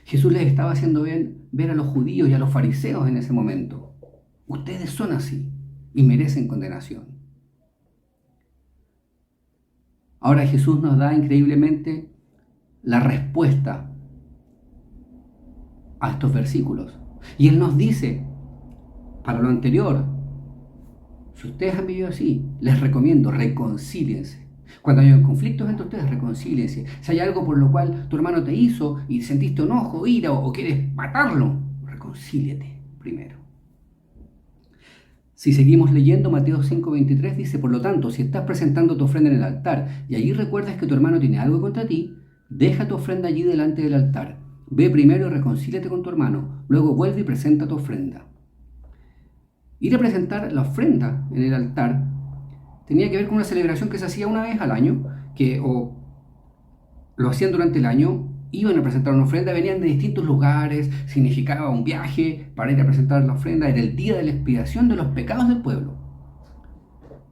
Jesús les estaba haciendo ver a los judíos y a los fariseos en ese momento. Ustedes son así y merecen condenación. Ahora Jesús nos da increíblemente la respuesta a estos versículos. Y Él nos dice, para lo anterior, si ustedes han vivido así, les recomiendo, reconcíliense. Cuando haya conflictos entre ustedes, reconcíliense. Si hay algo por lo cual tu hermano te hizo y sentiste enojo, ira o quieres matarlo, reconcíliate primero. Si seguimos leyendo, Mateo 5:23 dice, por lo tanto, si estás presentando tu ofrenda en el altar y allí recuerdas que tu hermano tiene algo contra ti, deja tu ofrenda allí delante del altar. Ve primero y reconcíliate con tu hermano, luego vuelve y presenta tu ofrenda. Ir a presentar la ofrenda en el altar tenía que ver con una celebración que se hacía una vez al año, o lo hacían durante el año, iban a presentar una ofrenda, venían de distintos lugares, significaba un viaje para ir a presentar la ofrenda, era el día de la expiación de los pecados del pueblo.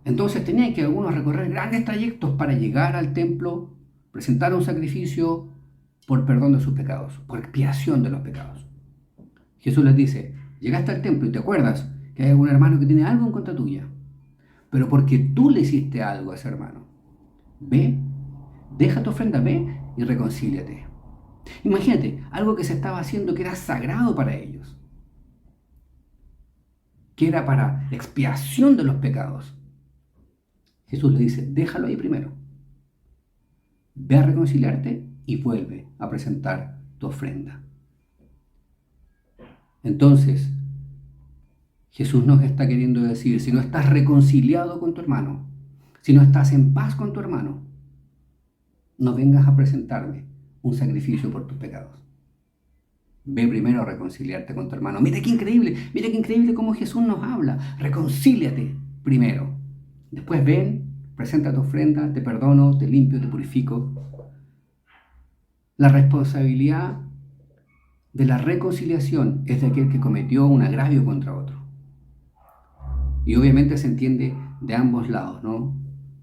Entonces tenían que algunos recorrer grandes trayectos para llegar al templo, presentar un sacrificio por perdón de sus pecados, por expiación de los pecados. Jesús les dice, llegaste al templo y te acuerdas que hay algún hermano que tiene algo en contra tuya, pero porque tú le hiciste algo a ese hermano, ve, deja tu ofrenda, ve y reconcíliate. Imagínate, algo que se estaba haciendo que era sagrado para ellos, que era para expiación de los pecados. Jesús le dice, déjalo ahí primero, ve a reconciliarte y vuelve a presentar tu ofrenda. Entonces, Jesús nos está queriendo decir, si no estás reconciliado con tu hermano, si no estás en paz con tu hermano, no vengas a presentarme un sacrificio por tus pecados. Ve primero a reconciliarte con tu hermano. Mira qué increíble cómo Jesús nos habla. Reconcíliate primero. Después ven, presenta tu ofrenda, te perdono, te limpio, te purifico. La responsabilidad de la reconciliación es de aquel que cometió un agravio contra otro. Y obviamente se entiende de ambos lados, ¿no?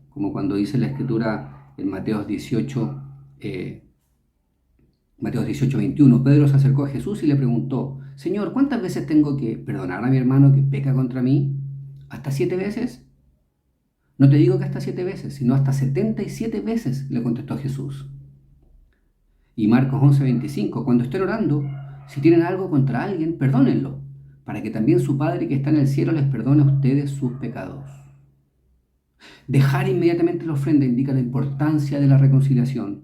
Como cuando dice la Escritura en Mateo 18:21, Pedro se acercó a Jesús y le preguntó, Señor, ¿cuántas veces tengo que perdonar a mi hermano que peca contra mí? ¿Hasta 7 veces? No te digo que hasta 7 veces, sino hasta 77 veces, le contestó Jesús. Y Marcos 11:25, cuando estén orando, si tienen algo contra alguien, perdónenlo, para que también su Padre que está en el cielo les perdone a ustedes sus pecados. Dejar inmediatamente la ofrenda indica la importancia de la reconciliación.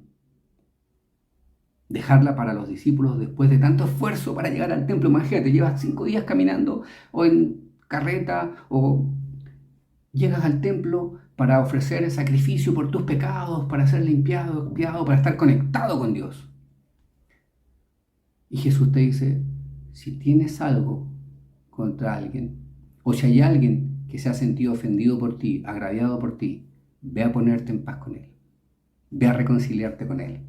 Dejarla para los discípulos después de tanto esfuerzo para llegar al templo. Imagínate, llevas 5 días caminando o en carreta o llegas al templo para ofrecer el sacrificio por tus pecados, para ser limpiado, expiado, para estar conectado con Dios. Y Jesús te dice, si tienes algo contra alguien, o si hay alguien que se ha sentido ofendido por ti, agraviado por ti, ve a ponerte en paz con él. Ve a reconciliarte con él.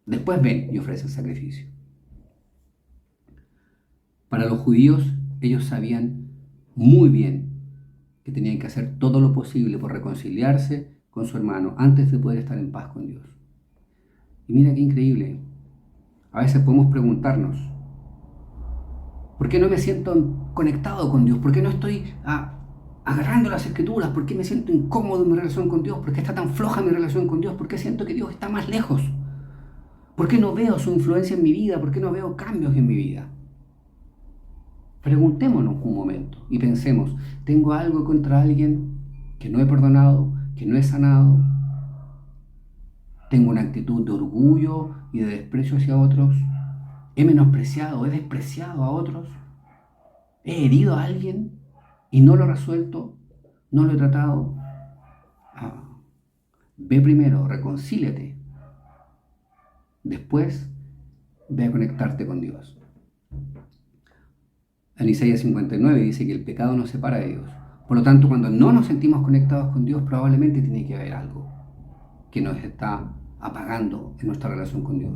Después ven y ofrece el sacrificio. Para los judíos, ellos sabían muy bien que tenían que hacer todo lo posible por reconciliarse con su hermano antes de poder estar en paz con Dios. Y mira qué increíble. A veces podemos preguntarnos, ¿por qué no me siento conectado con Dios? ¿Por qué no estoy agarrando las Escrituras? ¿Por qué me siento incómodo en mi relación con Dios? ¿Por qué está tan floja mi relación con Dios? ¿Por qué siento que Dios está más lejos? ¿Por qué no veo su influencia en mi vida? ¿Por qué no veo cambios en mi vida? Preguntémonos un momento y pensemos, ¿tengo algo contra alguien que no he perdonado, que no he sanado? ¿Tengo una actitud de orgullo y de desprecio hacia otros? ¿He menospreciado, he despreciado a otros? ¿He herido a alguien y no lo he resuelto? no lo he tratado. Ve primero, reconcíliate. Después, ve a conectarte con Dios. En Isaías 59 dice que el pecado nos separa de Dios. Por lo tanto, cuando no nos sentimos conectados con Dios, probablemente tiene que haber algo que nos está apagando en nuestra relación con Dios.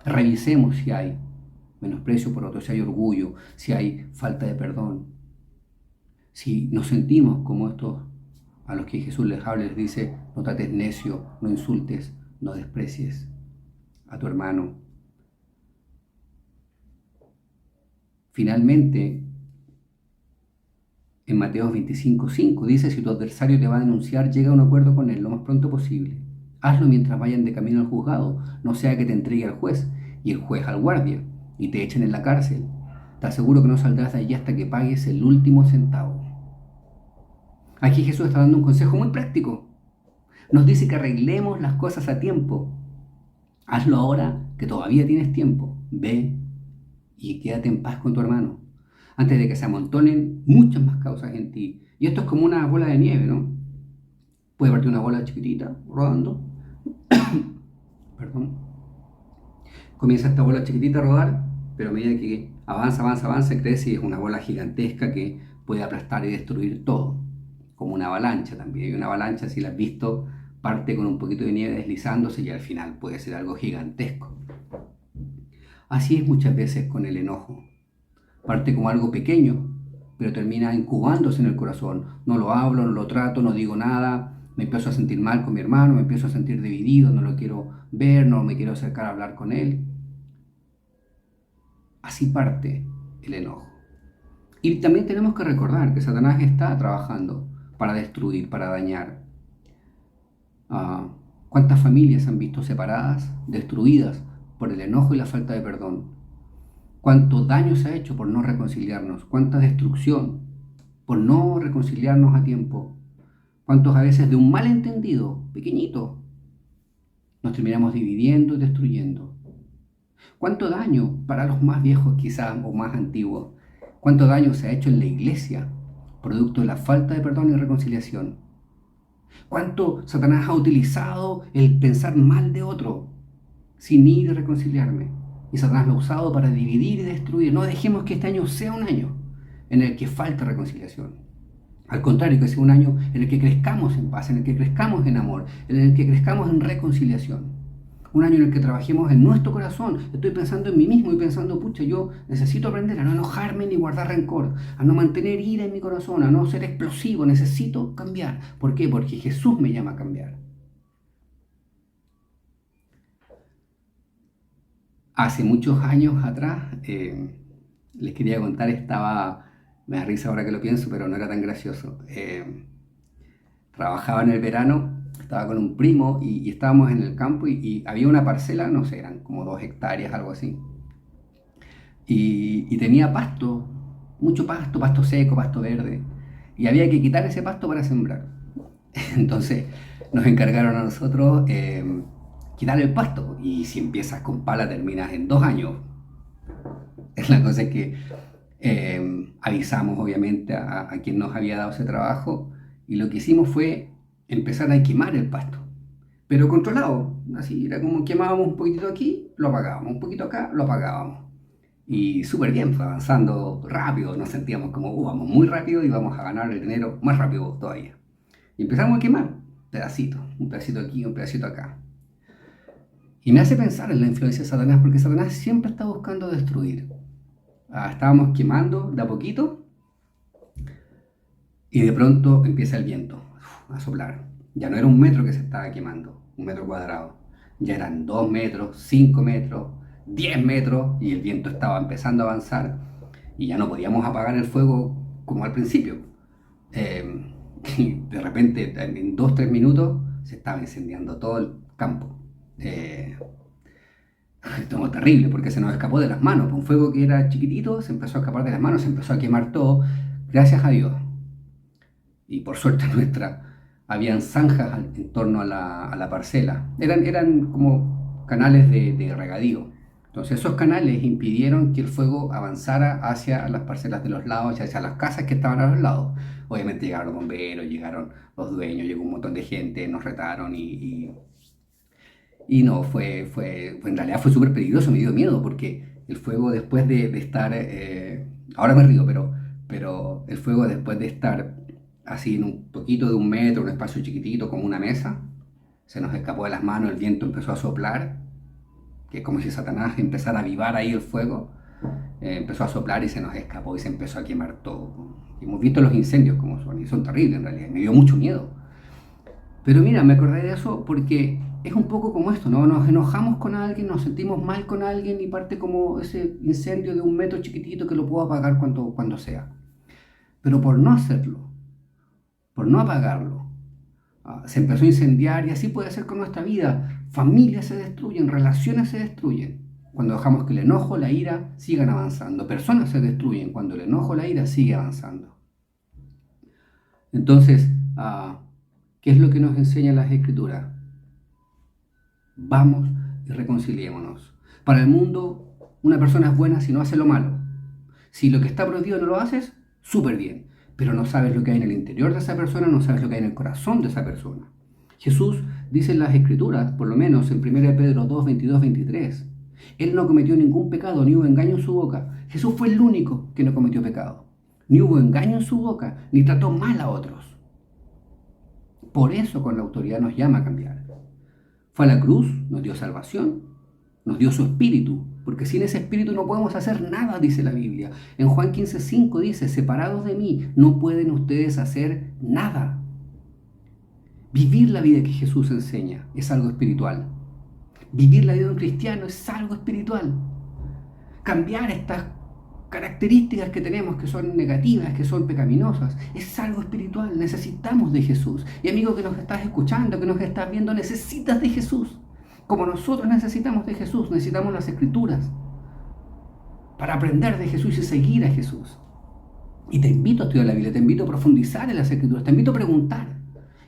Revisemos si hay menosprecio por otros, si hay orgullo, si hay falta de perdón. Si nos sentimos como estos a los que Jesús les habla, les dice: no trates necio, no insultes, no desprecies a tu hermano. Finalmente, en Mateo 25:5 dice: si tu adversario te va a denunciar, llega a un acuerdo con él lo más pronto posible. Hazlo mientras vayan de camino al juzgado, no sea que te entregue al juez y el juez al guardia y te echen en la cárcel. Te aseguro que no saldrás de allí hasta que pagues el último centavo. Aquí Jesús está dando un consejo muy práctico. Nos dice que arreglemos las cosas a tiempo. Hazlo ahora que todavía tienes tiempo. Ve y quédate en paz con tu hermano, antes de que se amontonen muchas más causas en ti. Y esto es como una bola de nieve, ¿no? Puede partir una bola chiquitita rodando. Perdón. Comienza esta bola chiquitita a rodar, pero a medida que avanza, crece y es una bola gigantesca que puede aplastar y destruir todo. Como una avalancha también. Y una avalancha, si la has visto, parte con un poquito de nieve deslizándose y al final puede ser algo gigantesco. Así es muchas veces con el enojo. Parte como algo pequeño, pero termina incubándose en el corazón. No lo hablo, no lo trato, no digo nada. Me empiezo a sentir mal con mi hermano, me empiezo a sentir dividido, no lo quiero ver, no me quiero acercar a hablar con él. Así parte el enojo. Y también tenemos que recordar que Satanás está trabajando para destruir, para dañar. ¿Cuántas familias han visto separadas, destruidas por el enojo y la falta de perdón? ¿Cuánto daño se ha hecho por no reconciliarnos? ¿Cuánta destrucción por no reconciliarnos a tiempo? ¿Cuántos a veces de un malentendido pequeñito nos terminamos dividiendo y destruyendo? ¿Cuánto daño para los más viejos quizás o más antiguos? ¿Cuánto daño se ha hecho en la iglesia producto de la falta de perdón y reconciliación? ¿Cuánto Satanás ha utilizado el pensar mal de otro sin ir a reconciliarme? Y Satanás lo ha usado para dividir y destruir. No dejemos que este año sea un año en el que falte reconciliación. Al contrario, que sea un año en el que crezcamos en paz, en el que crezcamos en amor, en el que crezcamos en reconciliación. Un año en el que trabajemos en nuestro corazón. Estoy pensando en mí mismo y pensando: pucha, yo necesito aprender a no enojarme ni guardar rencor, a no mantener ira en mi corazón, a no ser explosivo. Necesito cambiar. ¿Por qué? Porque Jesús me llama a cambiar. Hace muchos años atrás, les quería contar, me da risa ahora que lo pienso, pero no era tan gracioso. Trabajaba en el verano, estaba con un primo y estábamos en el campo y había una parcela, no sé, eran como 2 hectáreas, algo así. Y tenía pasto, mucho pasto, pasto seco, pasto verde. Y había que quitar ese pasto para sembrar. Entonces nos encargaron a nosotros quitar el pasto. Y si empiezas con pala terminas en 2 años. La cosa es que avisamos obviamente a quien nos había dado ese trabajo. Y lo que hicimos fue empezar a quemar el pasto, pero controlado, así era como quemábamos un poquitito aquí, lo apagábamos, un poquito acá, lo apagábamos, y súper bien, fue avanzando rápido, nos sentíamos como, vamos muy rápido y vamos a ganar el dinero más rápido todavía, y empezamos a quemar pedacitos, un pedacito aquí, un pedacito acá, y me hace pensar en la influencia de Satanás, porque Satanás siempre está buscando destruir. Estábamos quemando de a poquito, y de pronto empieza el viento a soplar. Ya no era 1 metro que se estaba quemando, 1 metro cuadrado. Ya eran 2 metros, 5 metros, 10 metros y el viento estaba empezando a avanzar y ya no podíamos apagar el fuego como al principio. Y de repente, en 2-3 minutos, se estaba incendiando todo el campo. Esto es terrible porque se nos escapó de las manos. Un fuego que era chiquitito se empezó a escapar de las manos, se empezó a quemar todo. Gracias a Dios. Y por suerte nuestra, habían zanjas en torno a la parcela. Eran como canales de regadío. Entonces esos canales impidieron que el fuego avanzara hacia las parcelas de los lados, hacia las casas que estaban a los lados. Obviamente llegaron los bomberos, llegaron los dueños, llegó un montón de gente, nos retaron y no, en realidad fue súper peligroso, me dio miedo porque el fuego después de estar, ahora me río, pero el fuego después de estar así en un poquito de 1 metro, un espacio chiquitito como una mesa, se nos escapó de las manos, el viento empezó a soplar, que es como si Satanás empezara a avivar ahí el fuego, empezó a soplar y se nos escapó y se empezó a quemar todo. Y hemos visto los incendios como son, y son terribles en realidad, me dio mucho miedo. Pero mira, me acordé de eso porque es un poco como esto, ¿no? Nos enojamos con alguien, nos sentimos mal con alguien y parte como ese incendio de 1 metro chiquitito que lo puedo apagar cuando sea. Pero por no hacerlo, por no apagarlo, se empezó a incendiar y así puede ser con nuestra vida. Familias se destruyen, relaciones se destruyen cuando dejamos que el enojo, la ira sigan avanzando. Personas se destruyen cuando el enojo, la ira sigue avanzando. Entonces, ¿qué es lo que nos enseñan las Escrituras? Vamos y reconciliémonos. Para el mundo, una persona es buena si no hace lo malo. Si lo que está prohibido no lo haces, súper bien. Pero no sabes lo que hay en el interior de esa persona, no sabes lo que hay en el corazón de esa persona. Jesús dice en las Escrituras, por lo menos en 1 Pedro 2, 22, 23, Él no cometió ningún pecado, ni hubo engaño en su boca. Jesús fue el único que no cometió pecado. Ni hubo engaño en su boca, ni trató mal a otros. Por eso con la autoridad nos llama a cambiar. Fue a la cruz, nos dio salvación, nos dio su espíritu, porque sin ese espíritu no podemos hacer nada, dice la Biblia. En Juan 15:5 dice, separados de mí no pueden ustedes hacer nada. Vivir la vida que Jesús enseña es algo espiritual. Vivir la vida de un cristiano es algo espiritual. Cambiar estas características que tenemos que son negativas, que son pecaminosas, es algo espiritual. Necesitamos de Jesús. Y amigo que nos estás escuchando, que nos estás viendo, necesitas de Jesús. Como nosotros necesitamos de Jesús, necesitamos las Escrituras para aprender de Jesús y seguir a Jesús. Y te invito a estudiar la Biblia, te invito a profundizar en las Escrituras, te invito a preguntar.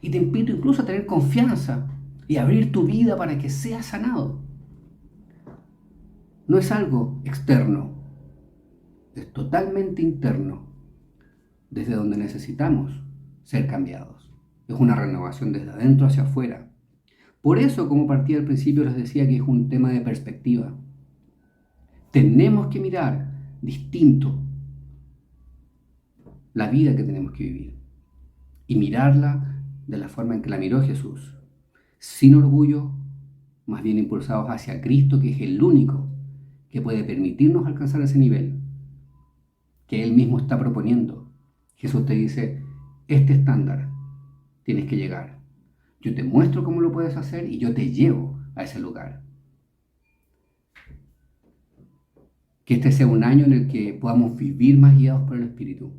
Y te invito incluso a tener confianza y abrir tu vida para que seas sanado. No es algo externo, es totalmente interno, desde donde necesitamos ser cambiados. Es una renovación desde adentro hacia afuera. Por eso, como partí al principio, les decía que es un tema de perspectiva. Tenemos que mirar distinto la vida que tenemos que vivir y mirarla de la forma en que la miró Jesús, sin orgullo, más bien impulsados hacia Cristo, que es el único que puede permitirnos alcanzar ese nivel que Él mismo está proponiendo. Jesús te dice, este estándar tienes que llegar. Yo te muestro cómo lo puedes hacer y yo te llevo a ese lugar. Que este sea un año en el que podamos vivir más guiados por el Espíritu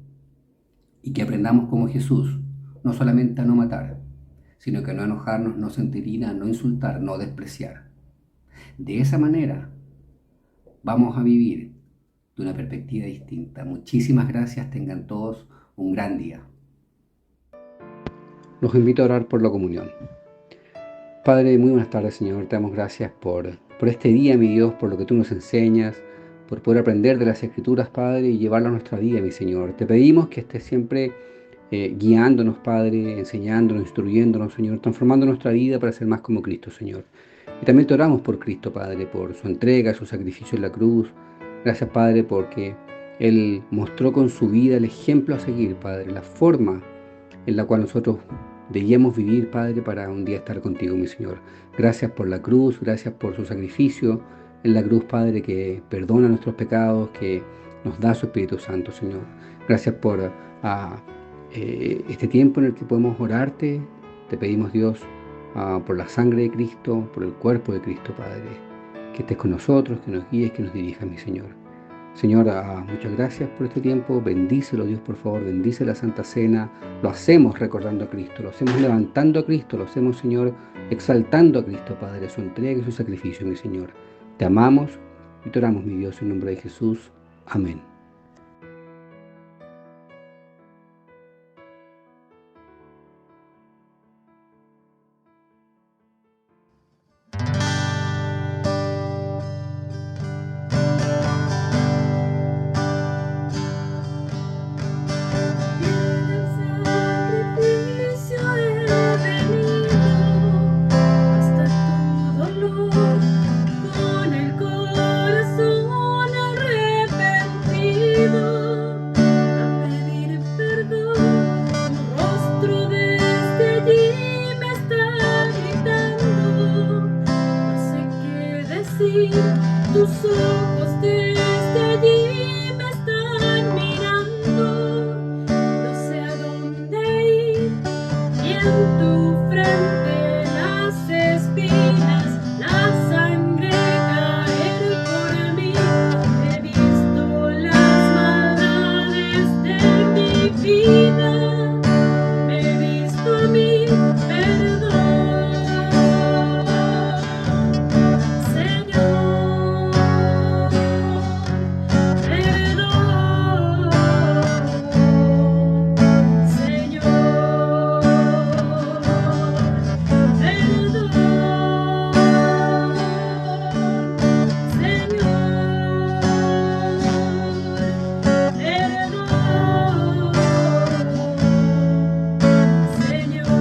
y que aprendamos como Jesús, no solamente a no matar, sino que a no enojarnos, no sentir ira, no insultar, no despreciar. De esa manera vamos a vivir de una perspectiva distinta. Muchísimas gracias, tengan todos un gran día. Los invito a orar por la comunión. Padre, muy buenas tardes, Señor. Te damos gracias por este día, mi Dios, por lo que tú nos enseñas, por poder aprender de las Escrituras, Padre, y llevarlo a nuestra vida, mi Señor. Te pedimos que estés siempre guiándonos, Padre, enseñándonos, instruyéndonos, Señor, transformando nuestra vida para ser más como Cristo, Señor. Y también te oramos por Cristo, Padre, por su entrega, su sacrificio en la cruz. Gracias, Padre, porque Él mostró con su vida el ejemplo a seguir, Padre, la forma en la cual nosotros debíamos vivir, Padre, para un día estar contigo, mi Señor. Gracias por la cruz, gracias por su sacrificio en la cruz, Padre, que perdona nuestros pecados, que nos da su Espíritu Santo, Señor. Gracias por este tiempo en el que podemos orarte. Te pedimos, Dios, por la sangre de Cristo, por el cuerpo de Cristo, Padre. Que estés con nosotros, que nos guíes, que nos dirijas, mi Señor. Señor, muchas gracias por este tiempo. Bendícelo, Dios, por favor. Bendice la Santa Cena. Lo hacemos recordando a Cristo. Lo hacemos levantando a Cristo. Lo hacemos, Señor, exaltando a Cristo, Padre, su entrega y su sacrificio, mi Señor. Te amamos y te oramos, mi Dios, en nombre de Jesús. Amén. ir. Tus ojos desde allí me están mirando. No sé a dónde ir. Y en tu frente las espinas, la sangre caer por mí. He visto las maldades de mi vida. Me he visto a mí, perdón, Señor, perdón, Señor,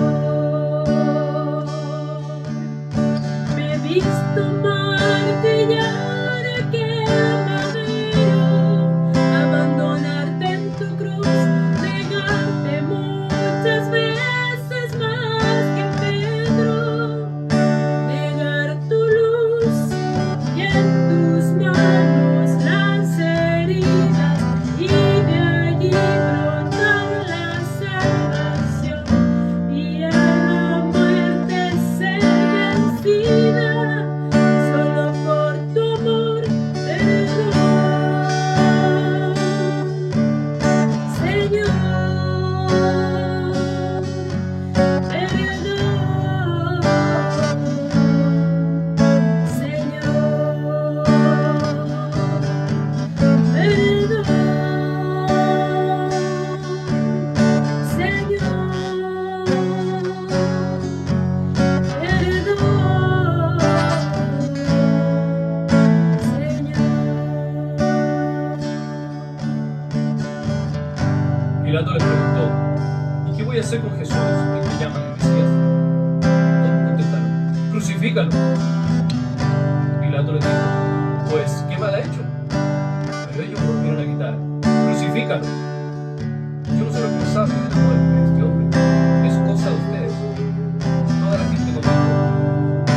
me he visto martillar aquel madero, abandonarte en tu cruz, negarte muchas veces más que Pedro, negar tu luz y en tus manos las heridas y de allí brotar la salvación y a la muerte ser vencida solo por tu amor, perdón, Señor, perdón, Señor, Pilato le preguntó, ¿y qué voy a hacer con Jesús, el que llaman el Mesías? Todos contestaron, crucifícalo. Pilato le dijo, pues, ¿qué mal ha hecho? Pero ellos volvieron a gritar, crucifícalo. Yo no soy responsable de la muerte de este hombre, es cosa de ustedes. Toda la gente contestó,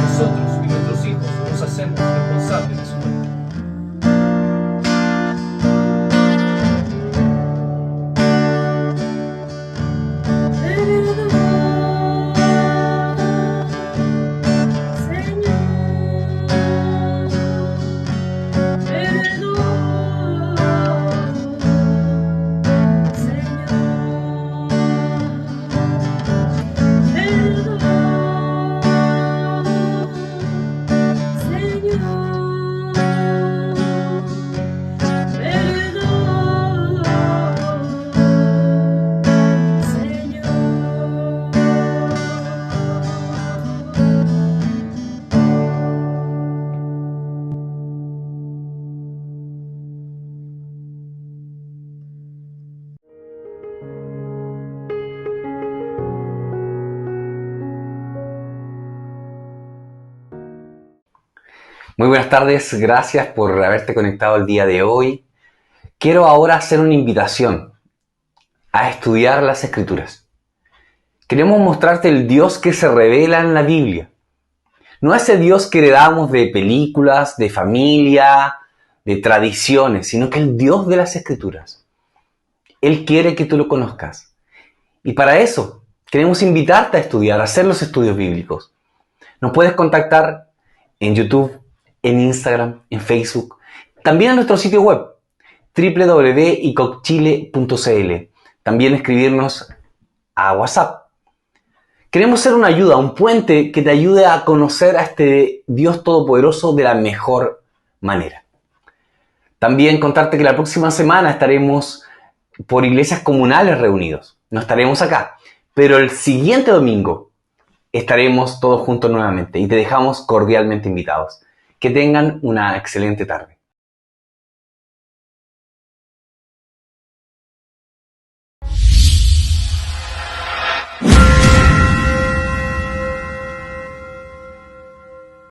nosotros y nuestros hijos nos hacemos responsables de su muerte. Muy buenas tardes, gracias por haberte conectado el día de hoy. Quiero ahora hacer una invitación a estudiar las Escrituras. Queremos mostrarte el Dios que se revela en la Biblia. No ese Dios que heredamos de películas, de familia, de tradiciones, sino que el Dios de las Escrituras. Él quiere que tú lo conozcas. Y para eso queremos invitarte a estudiar, a hacer los estudios bíblicos. Nos puedes contactar en YouTube, en Instagram, en Facebook, también en nuestro sitio web www.icocchile.cl. También escribirnos a WhatsApp. Queremos ser una ayuda, un puente que te ayude a conocer a este Dios Todopoderoso de la mejor manera. También contarte que la próxima semana estaremos por iglesias comunales reunidos. No estaremos acá, pero el siguiente domingo estaremos todos juntos nuevamente y te dejamos cordialmente invitados. Que tengan una excelente tarde.